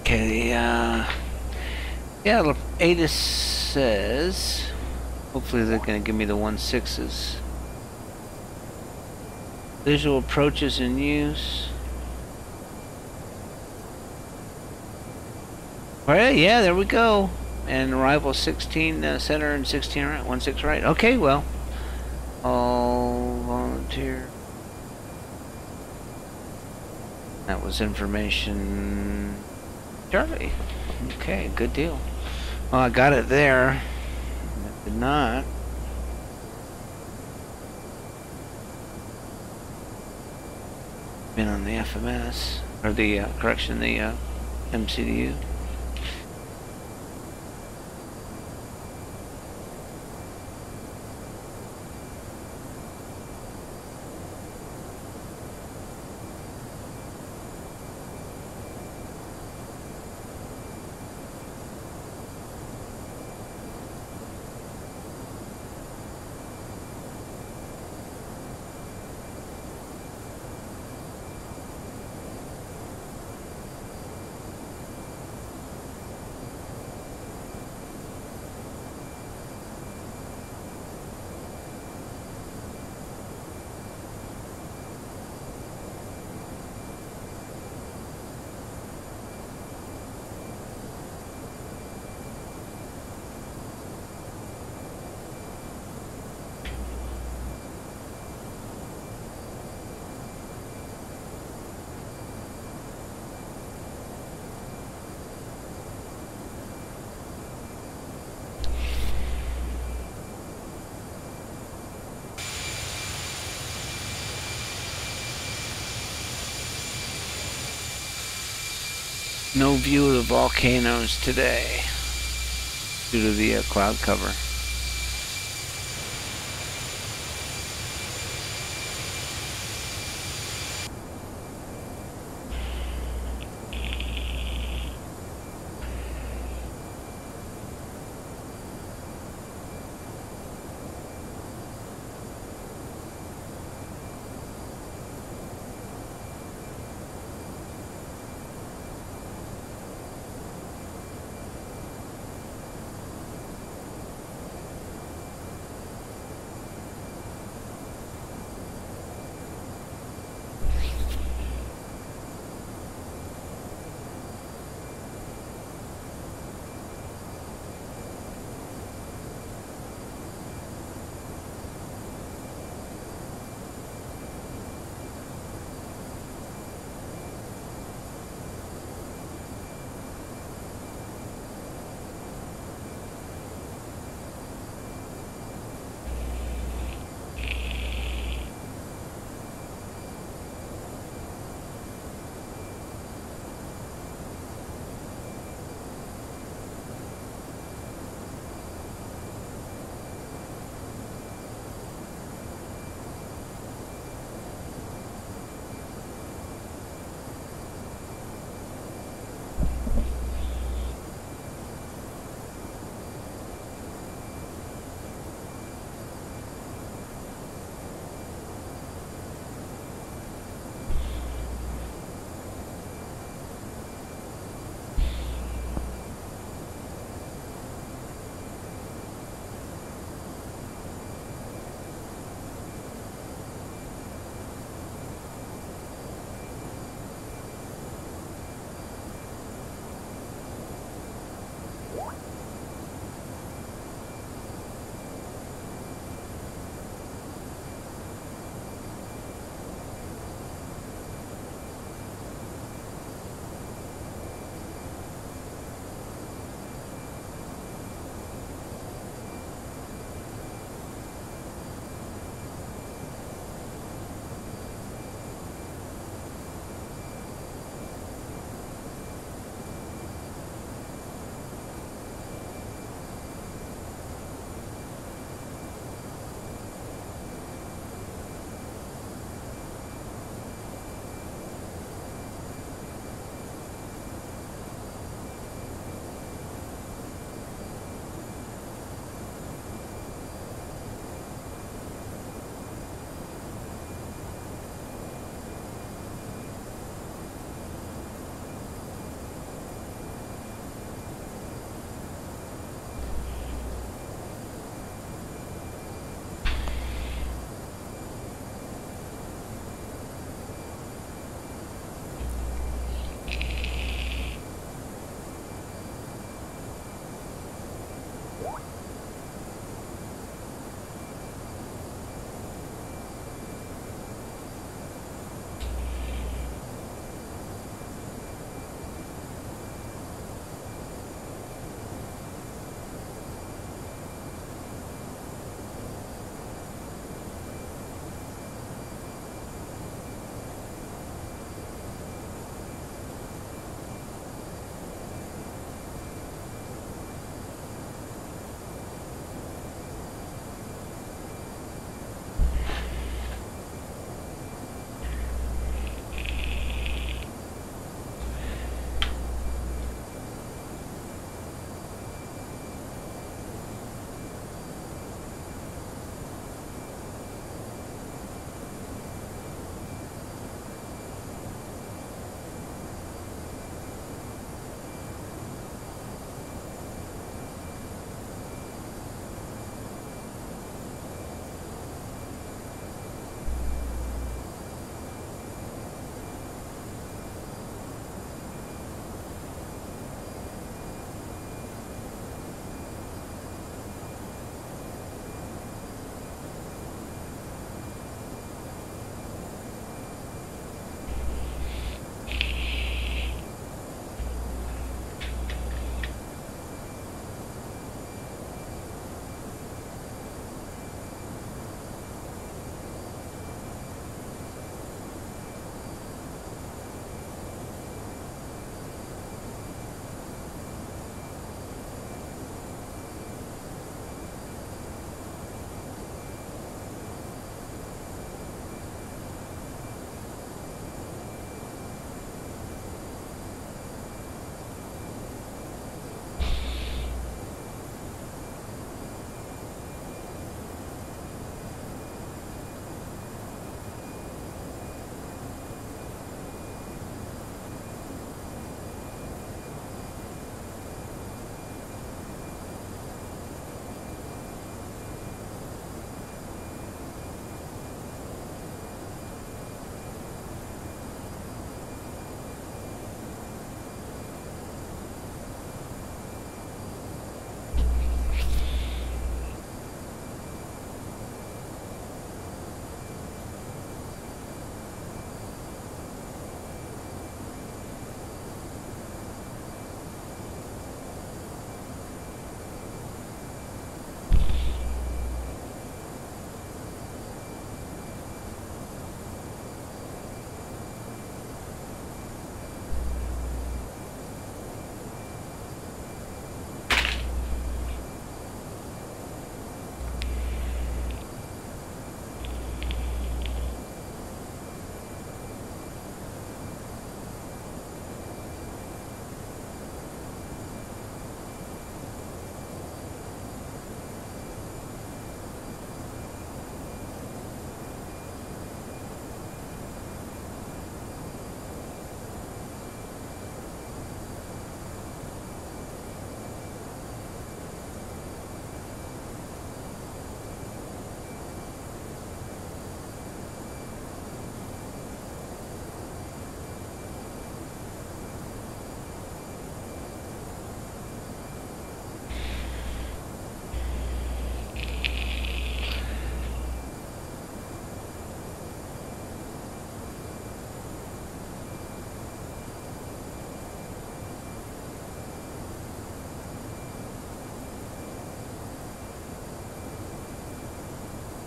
Okay, yeah, ATIS says, hopefully they're going to give me the 1.6s. Visual approaches in use. Well, yeah, there we go. And arrival 16 center and 16 right, 1.6 right. Okay, well, all volunteer. That was information. Charlie. Okay, good deal. Well, I got it there. I did not. Been on the FMS or the correction, the MCDU. No view of the volcanoes today due to the cloud cover.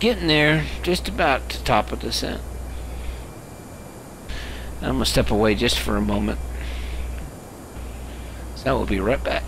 Getting there, just about to top of descent. I'm going to step away just for a moment. So we'll be right back.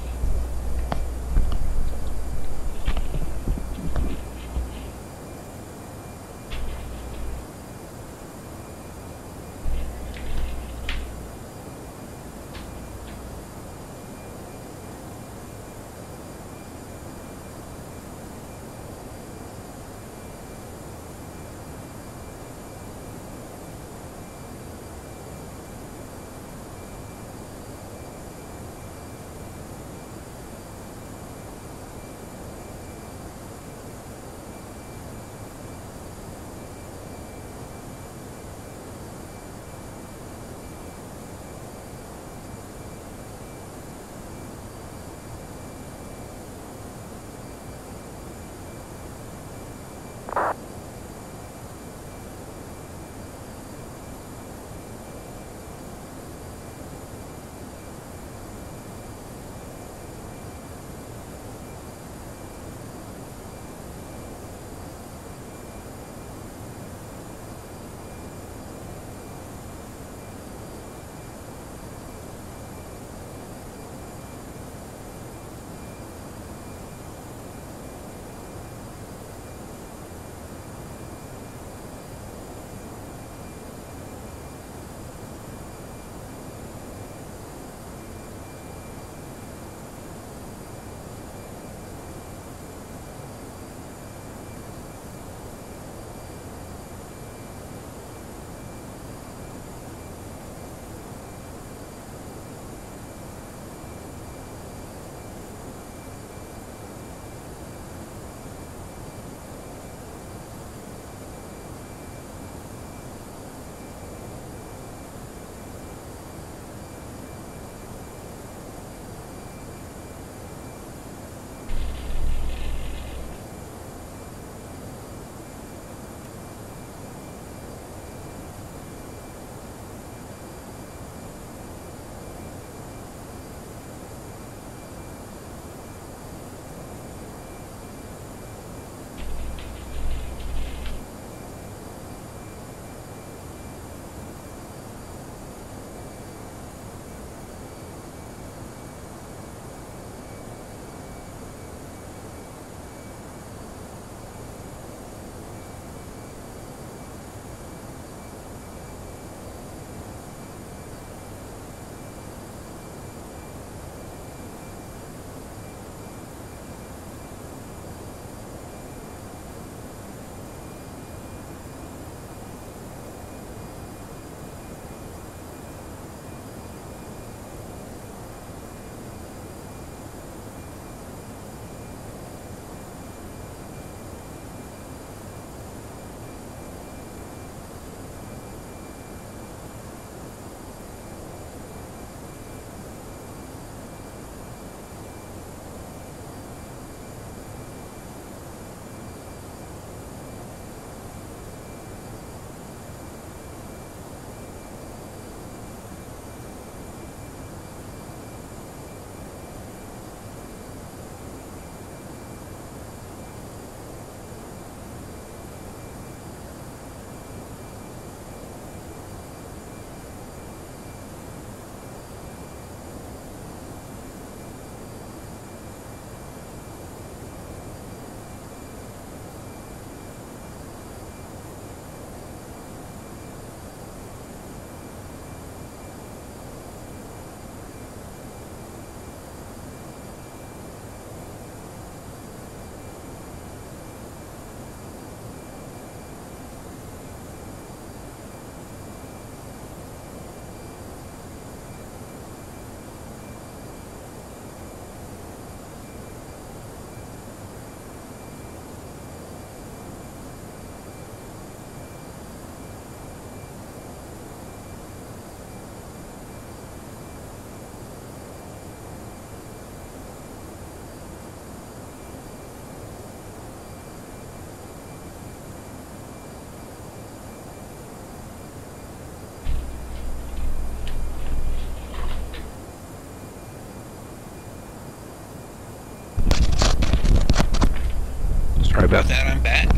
Sorry about that, I'm back.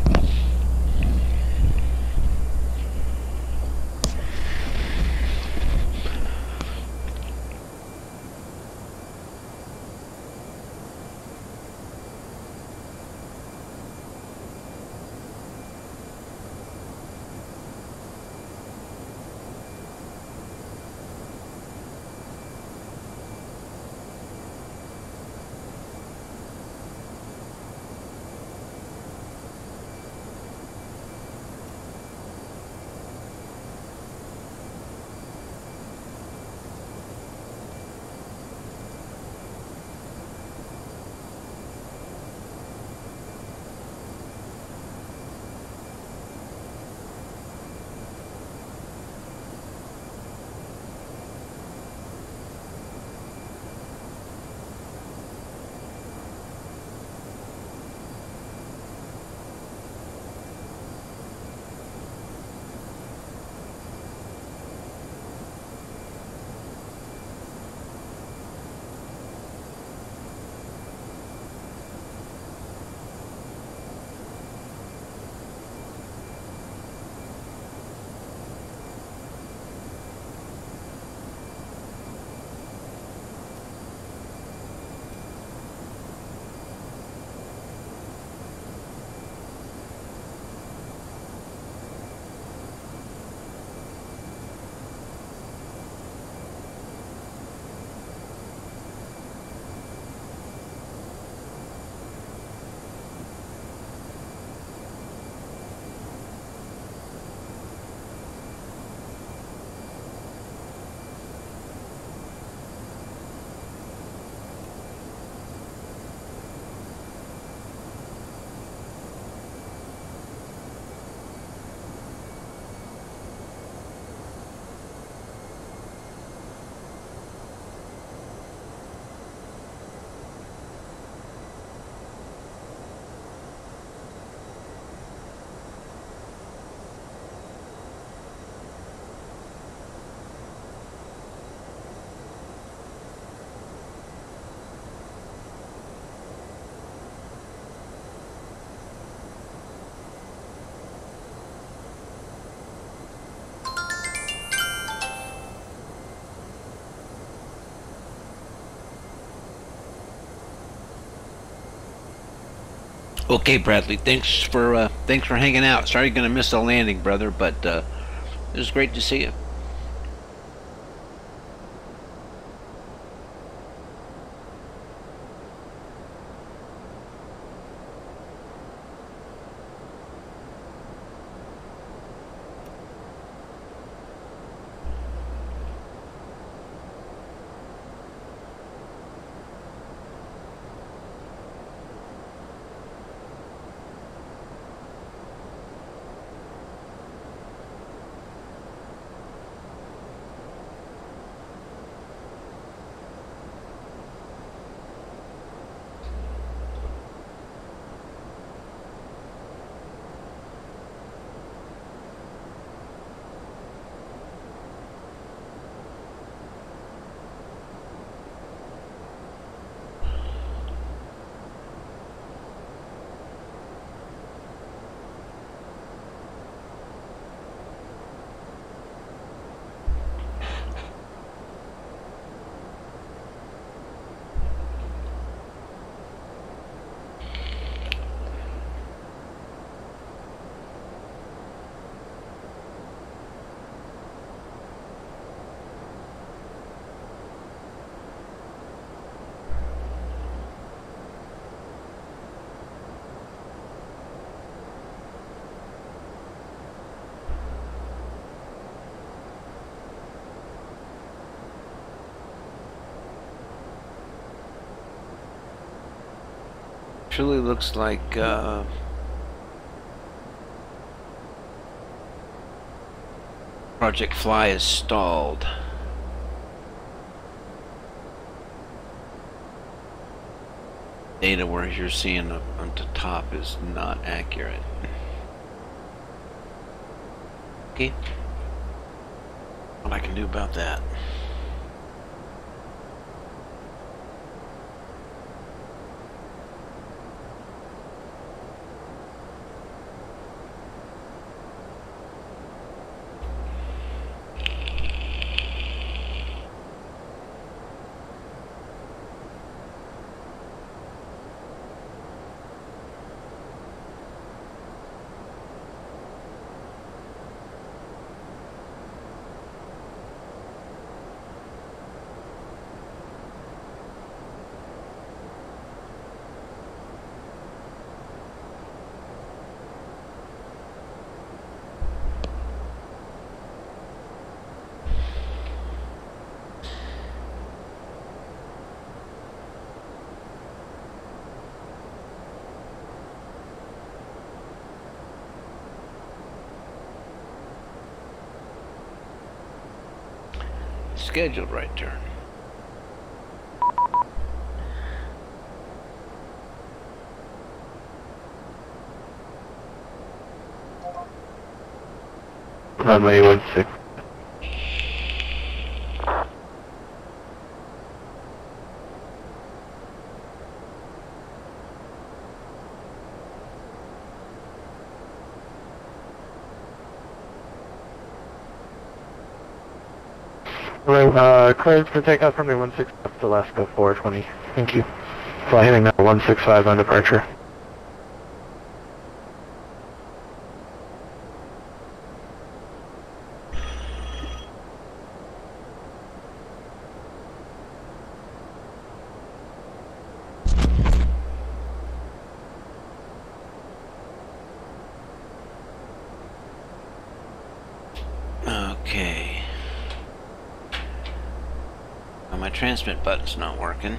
Okay, Bradley. Thanks for hanging out. Sorry you're gonna miss the landing, brother, but it was great to see you. Truly looks like Project Fly is stalled. Data where you're seeing on the top is not accurate. Okay. What I can do about that? Scheduled right turn. Runway 16. Cleared for takeoff from the 16 up to Alaska 420. Thank you. Fly heading now 165 on departure. Okay. My transmit button's not working.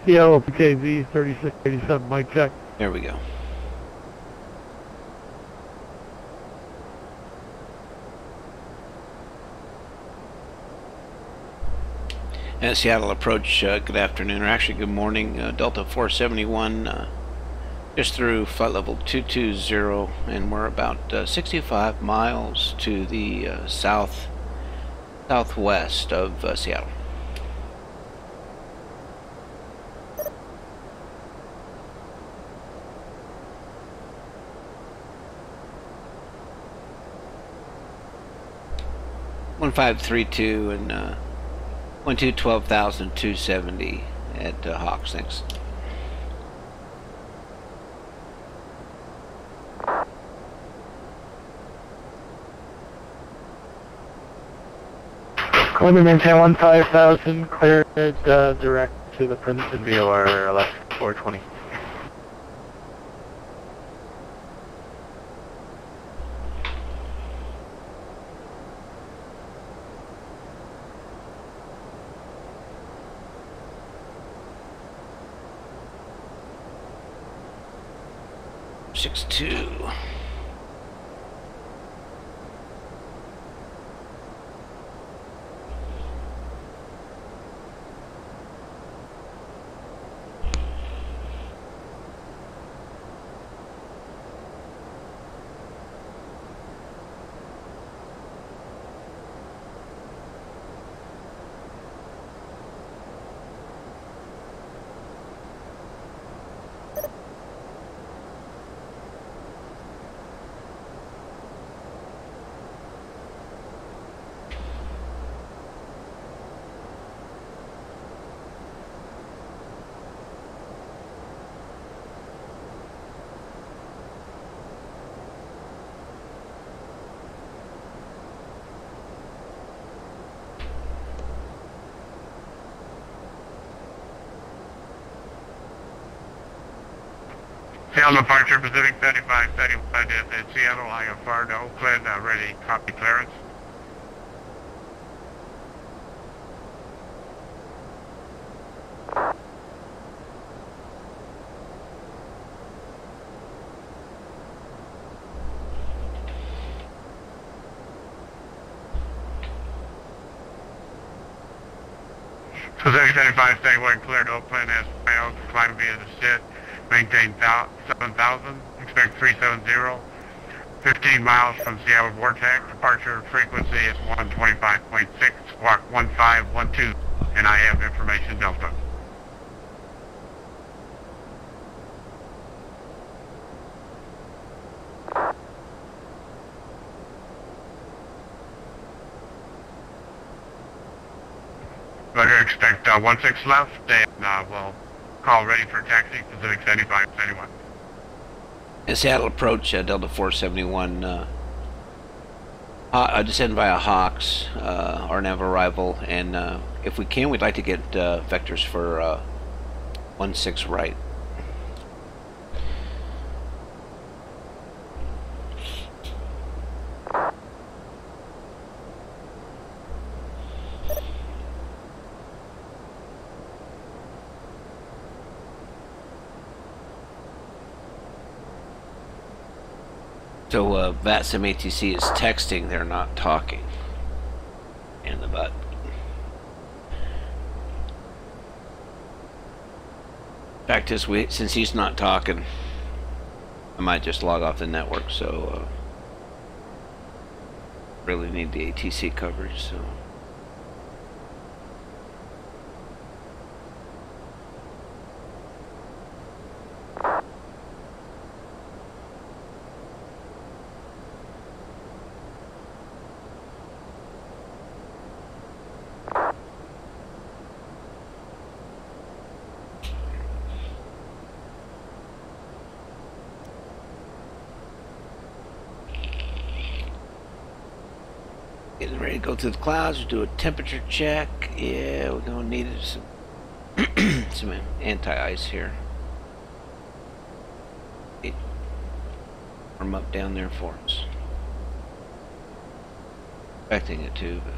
Seattle PKV 3687, mic check. There we go. Seattle approach, good afternoon, or actually good morning, Delta 471, just through flight level 220, and we're about 65 miles to the southwest of Seattle. 1532 and 12,270 at Hawks. Thanks. Columbia maintain 15,000, clear it direct to the Princeton VOR left 420. Six two. Seattle departure, Pacific 7531 is in Seattle, I have far to Oakland, ready, copy clearance. Pacific 75 71 cleared Oakland as failed, climb via the SIT. Maintain 7,000, expect 370, 15 miles from Seattle Vortex, departure frequency is 125.6, squawk 1512, and I have information Delta. Better expect 16 left, and we'll call ready for taxi, Pacific 7571. Seattle approach, Delta 471. Descend via Hawks, our nav arrival, and if we can, we'd like to get vectors for 16 right. So VATSIM ATC is texting, they're not talking. In the butt. Fact is, since he's not talking, I might just log off the network, so really need the ATC coverage, so. Getting ready to go through the clouds, we'll do a temperature check. Yeah, we're gonna need some some anti-ice here. Warm up down there for us. Expecting it to, but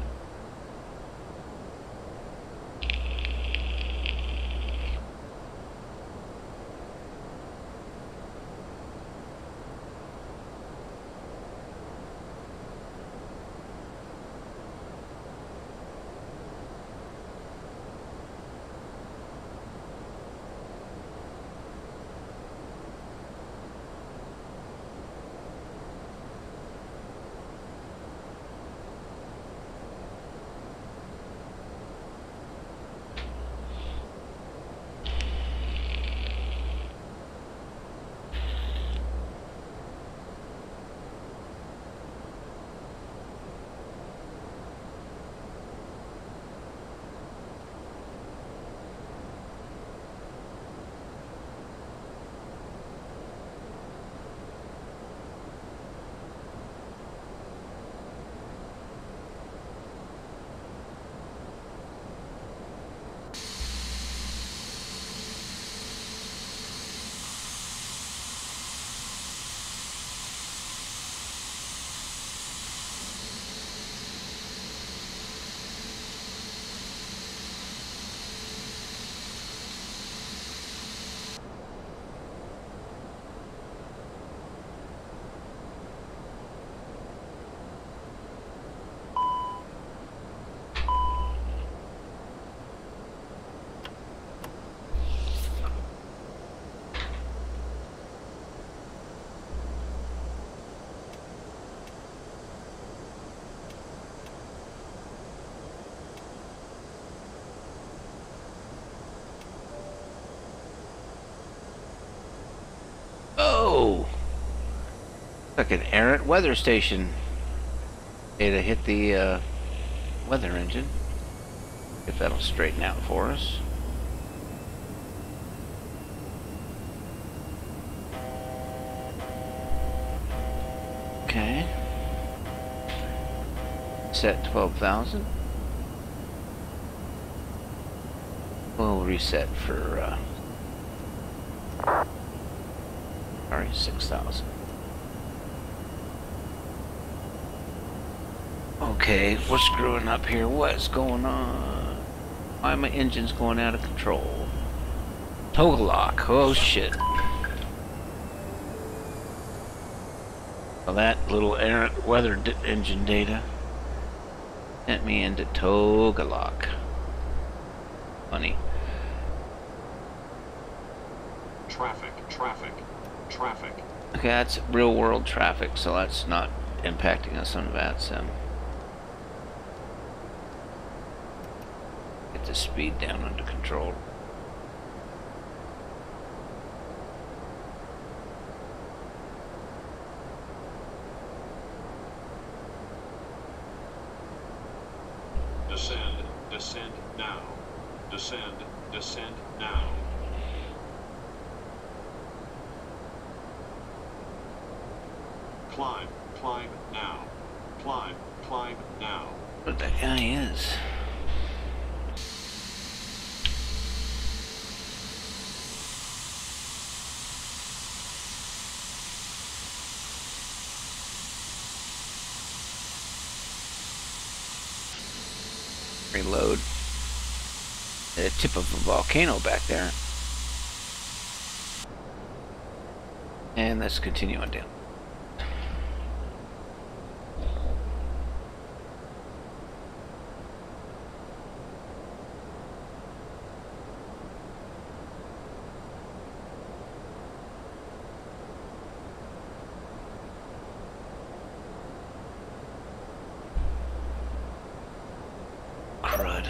Like an errant weather station. Data hit the weather engine. If that'll straighten out for us. Okay. Set 12,000. We'll reset for, sorry, 6,000. Okay, what's screwing up here? What's going on? Why are my engines going out of control? Toggle lock. Oh, shit. Well, that little errant weather engine data sent me into toggle lock. Funny. Traffic. Okay, that's real world traffic, so that's not impacting us on VATSIM. Get the speed down under control. Descend now. Descend now. Climb now. Climb now. What that guy is. Reload. The tip of a volcano back there. And let's continue on down. Crud.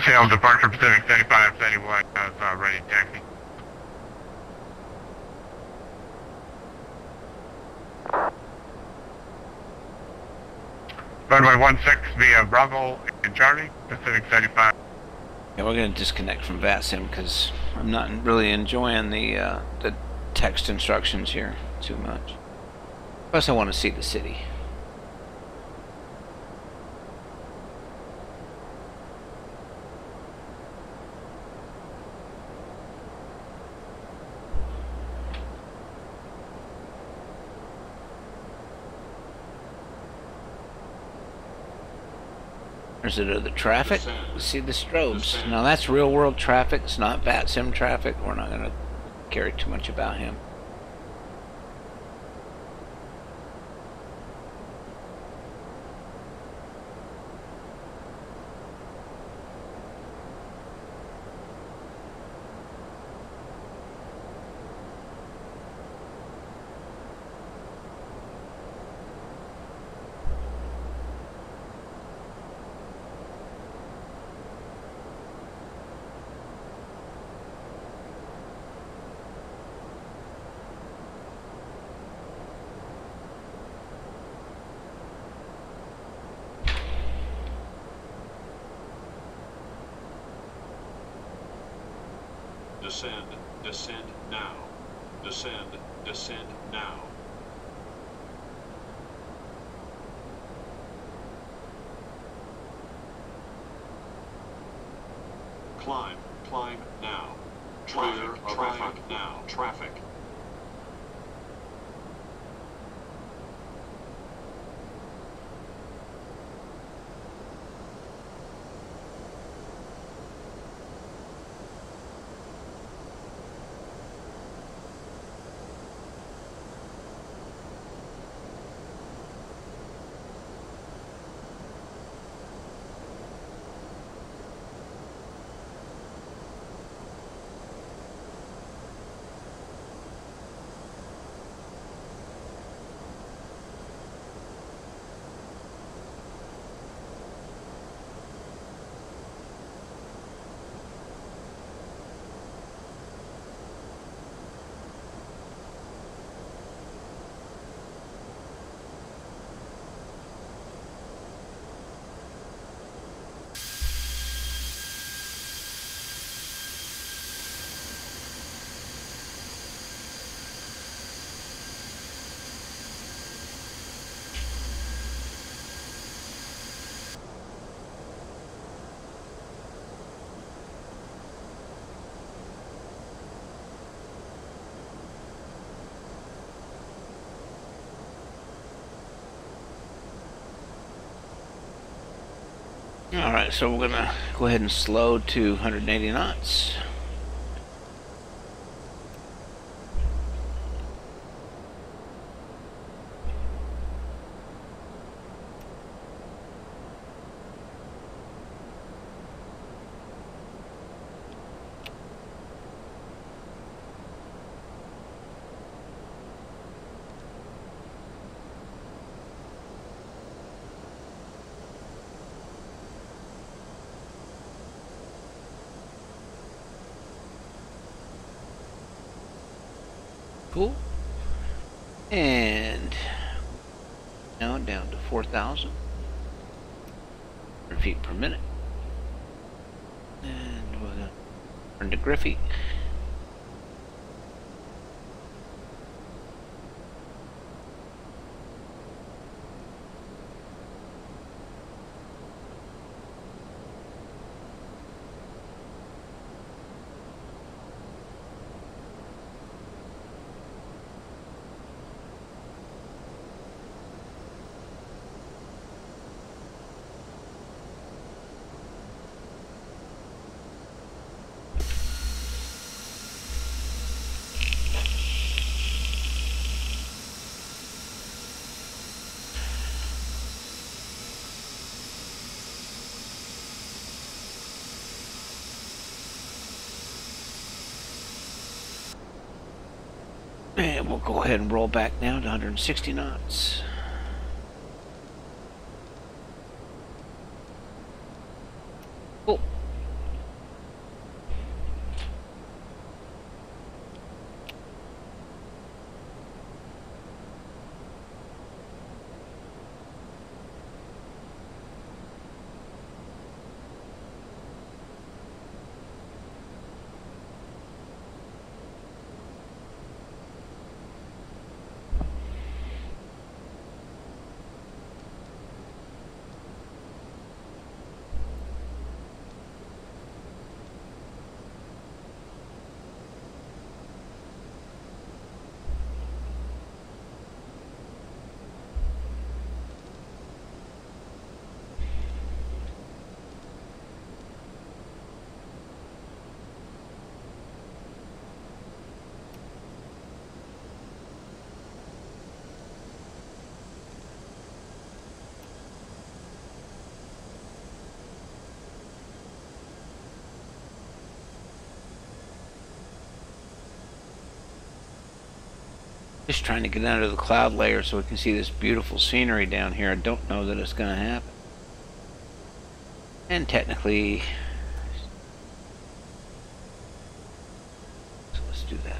Sail departure Pacific 7571, ready taxi. Runway 16 via Bravo and Charlie, Pacific 75. Yeah, we're going to disconnect from VATSIM because I'm not really enjoying the text instructions here too much. Plus I want to see the city. There's the traffic. See the strobes. Now that's real world traffic. It's not VATSIM traffic. We're not going to care too much about him. Descend now. Descend now. Climb now. Traffic now. Traffic. Alright, so we're gonna go ahead and slow to 180 knots. Cool. And now down to 4,000 feet per minute. And we're gonna turn to Griffey. And we'll go ahead and roll back now to 160 knots. Cool. Just trying to get under the cloud layer so we can see this beautiful scenery down here. I don't know that it's going to happen. And technically, so let's do that.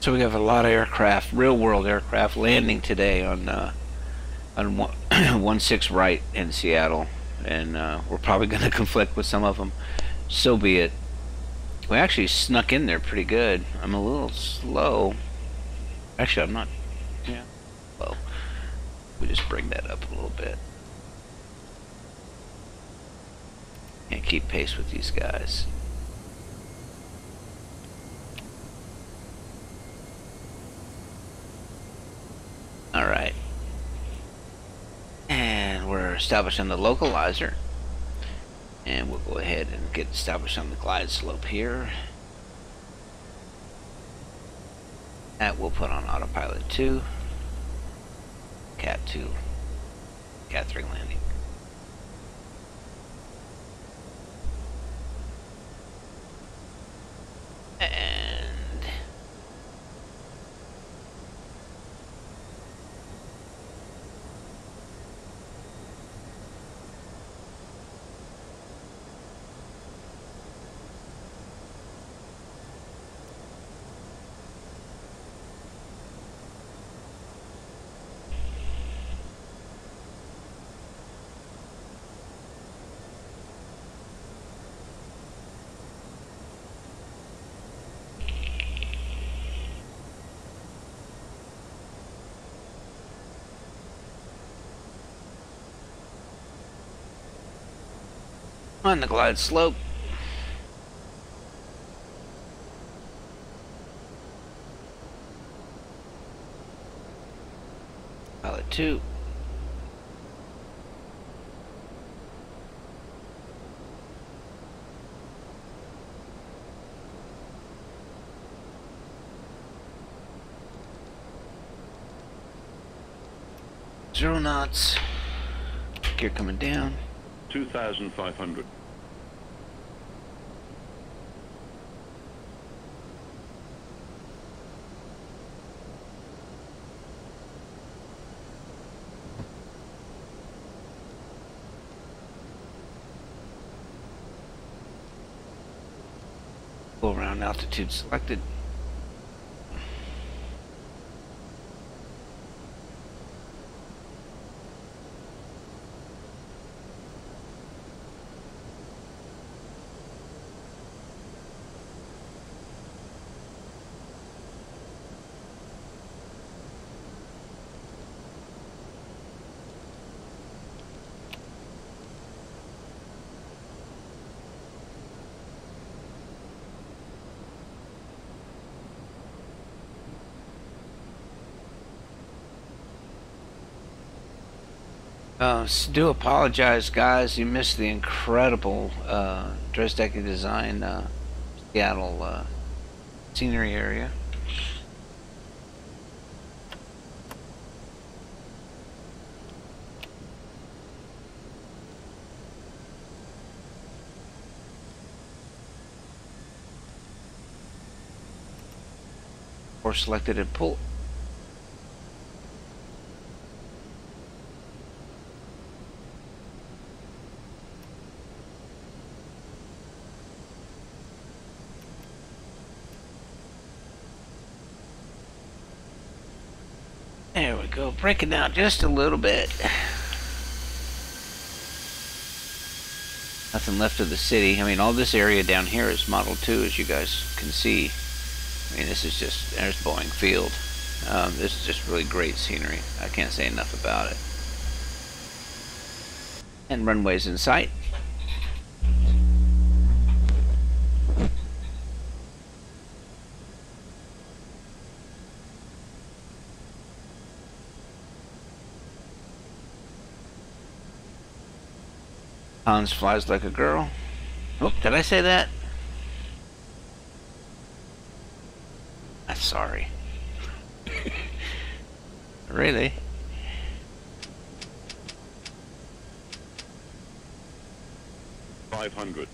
So we have a lot of aircraft, real-world aircraft, landing today on 16 right in Seattle, and we're probably going to conflict with some of them. So be it. We actually snuck in there pretty good. I'm a little slow. Actually, I'm not. Yeah. Well, we just bring that up a little bit. Can't keep pace with these guys. Alright. And we're established on the localizer. And we'll go ahead and get established on the glide slope here. That we'll put on autopilot 2. Cat 2. Cat 3 landing. On the glide slope. Pilot 2. Zero knots. Gear coming down. 2,500. Go around, altitude selected. Do apologize, guys. You missed the incredible Dresdecke design Seattle scenery area. Or selected and pull. There we go, breaking down just a little bit. Nothing left of the city. I mean, all this area down here is Model 2, as you guys can see. I mean, this is just, there's Boeing Field. This is just really great scenery. I can't say enough about it. And runways in sight. Hans flies like a girl. Oh, did I say that? I'm sorry. Really? $500.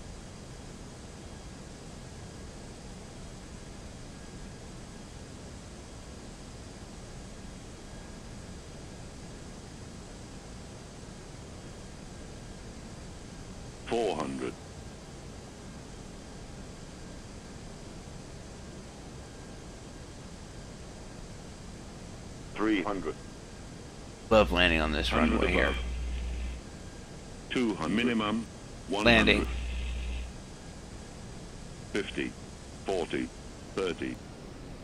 $400. $300. Love landing on this runway here. 200. Minimum 100. Landing. 50, 40, 30,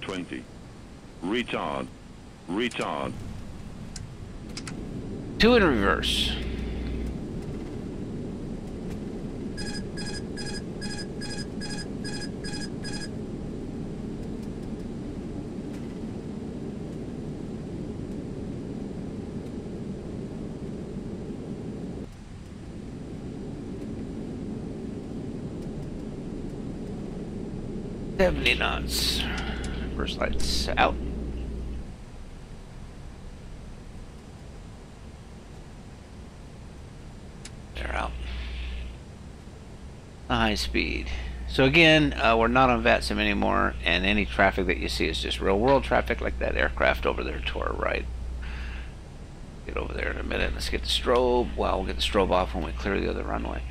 20. Retard. Retard. 2 in reverse. $70 knots. First lights out. They're out. High speed. So again, we're not on VATSIM anymore, and any traffic that you see is just real world traffic, like that aircraft over there to our right. Get over there in a minute. Let's get the strobe. Well, we'll get the strobe off when we clear the other runway.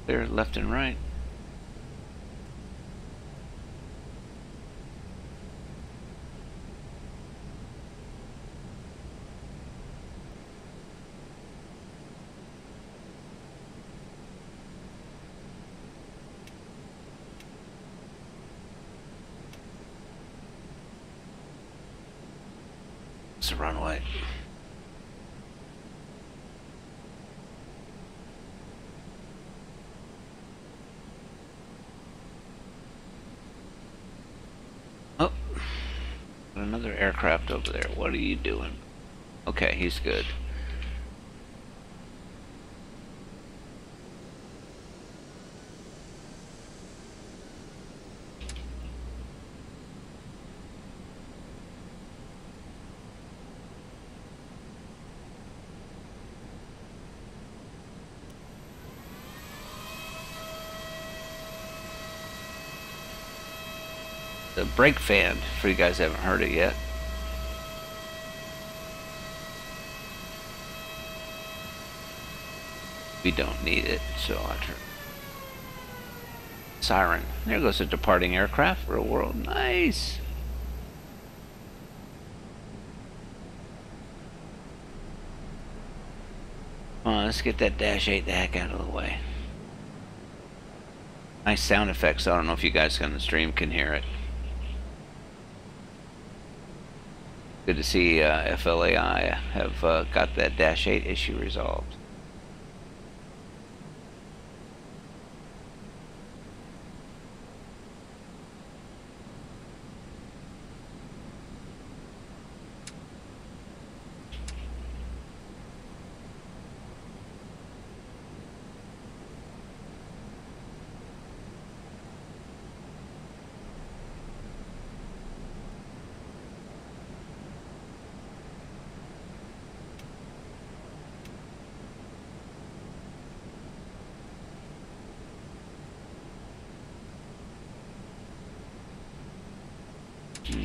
Clear left and right. the runway. Oh, another aircraft over there. What are you doing? Okay, he's good. The brake fan, for you guys who haven't heard it yet. We don't need it, so I turn. Siren. There goes a departing aircraft for a world. Nice. Come on, let's get that Dash 8 the heck out of the way. Nice sound effects. I don't know if you guys on the stream can hear it. Good to see FLAI have got that Dash 8 issue resolved.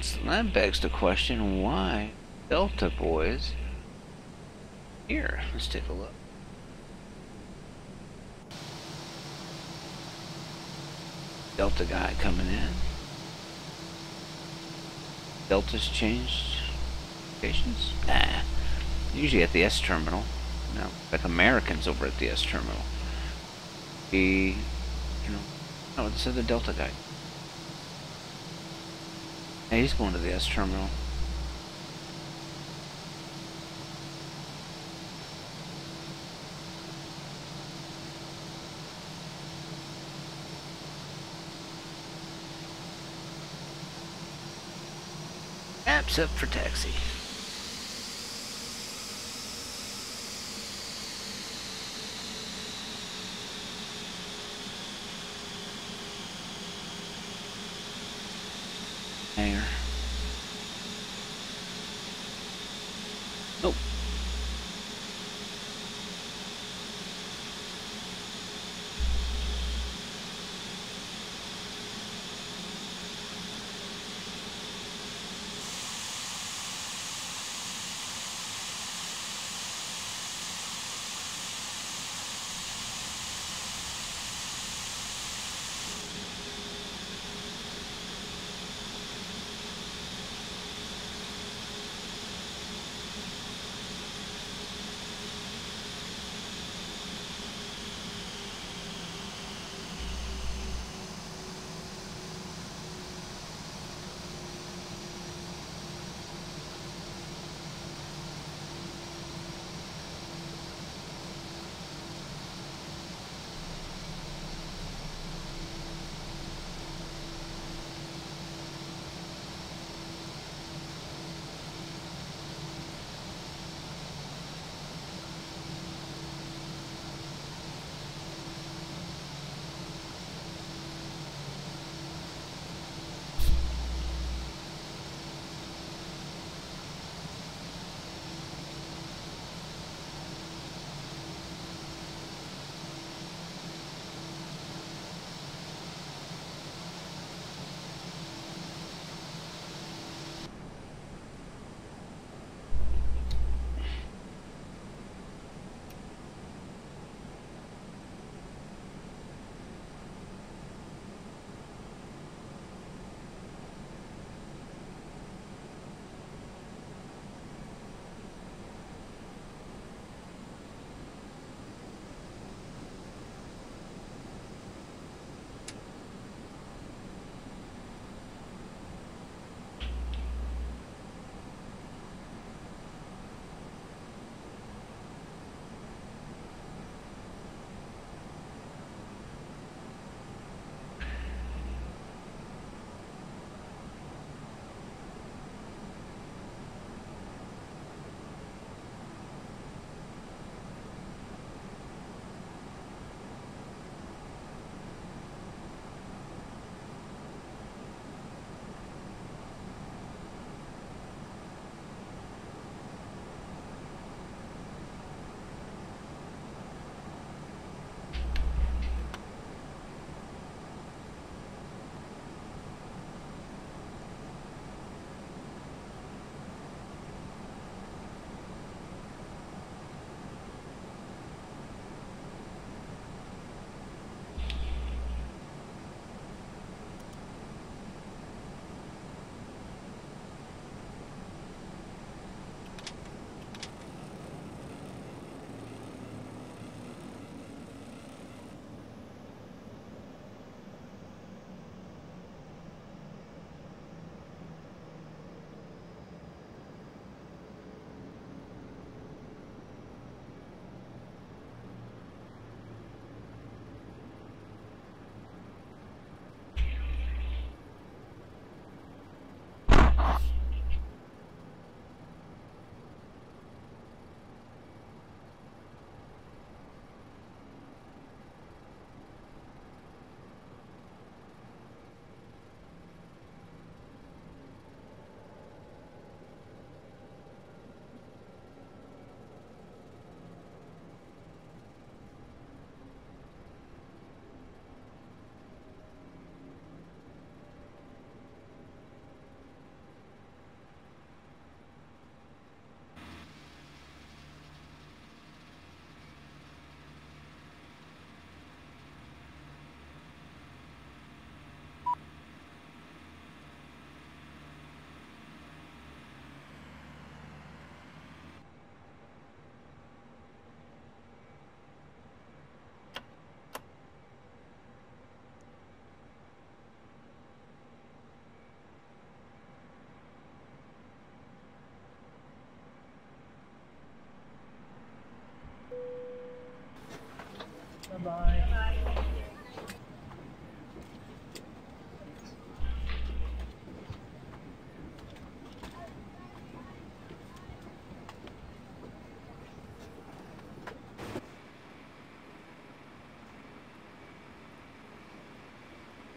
So that begs the question, why Delta boys here? Let's take a look. Delta guy coming in. Delta's changed locations? Nah. Usually at the S terminal. No, like Americans over at the S terminal. Oh, this is the Delta guy. Hey, he's going to the S terminal. Apps up for taxi. Hangar. Nope.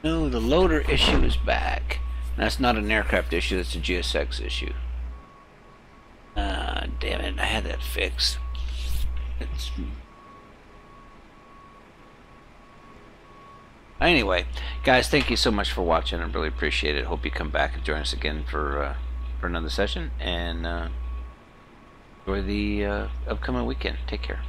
No, the loader issue is back. That's not an aircraft issue, that's a GSX issue. Damn it, I had that fixed. Anyway, guys, thank you so much for watching. I really appreciate it. Hope you come back and join us again for another session. And enjoy the upcoming weekend. Take care.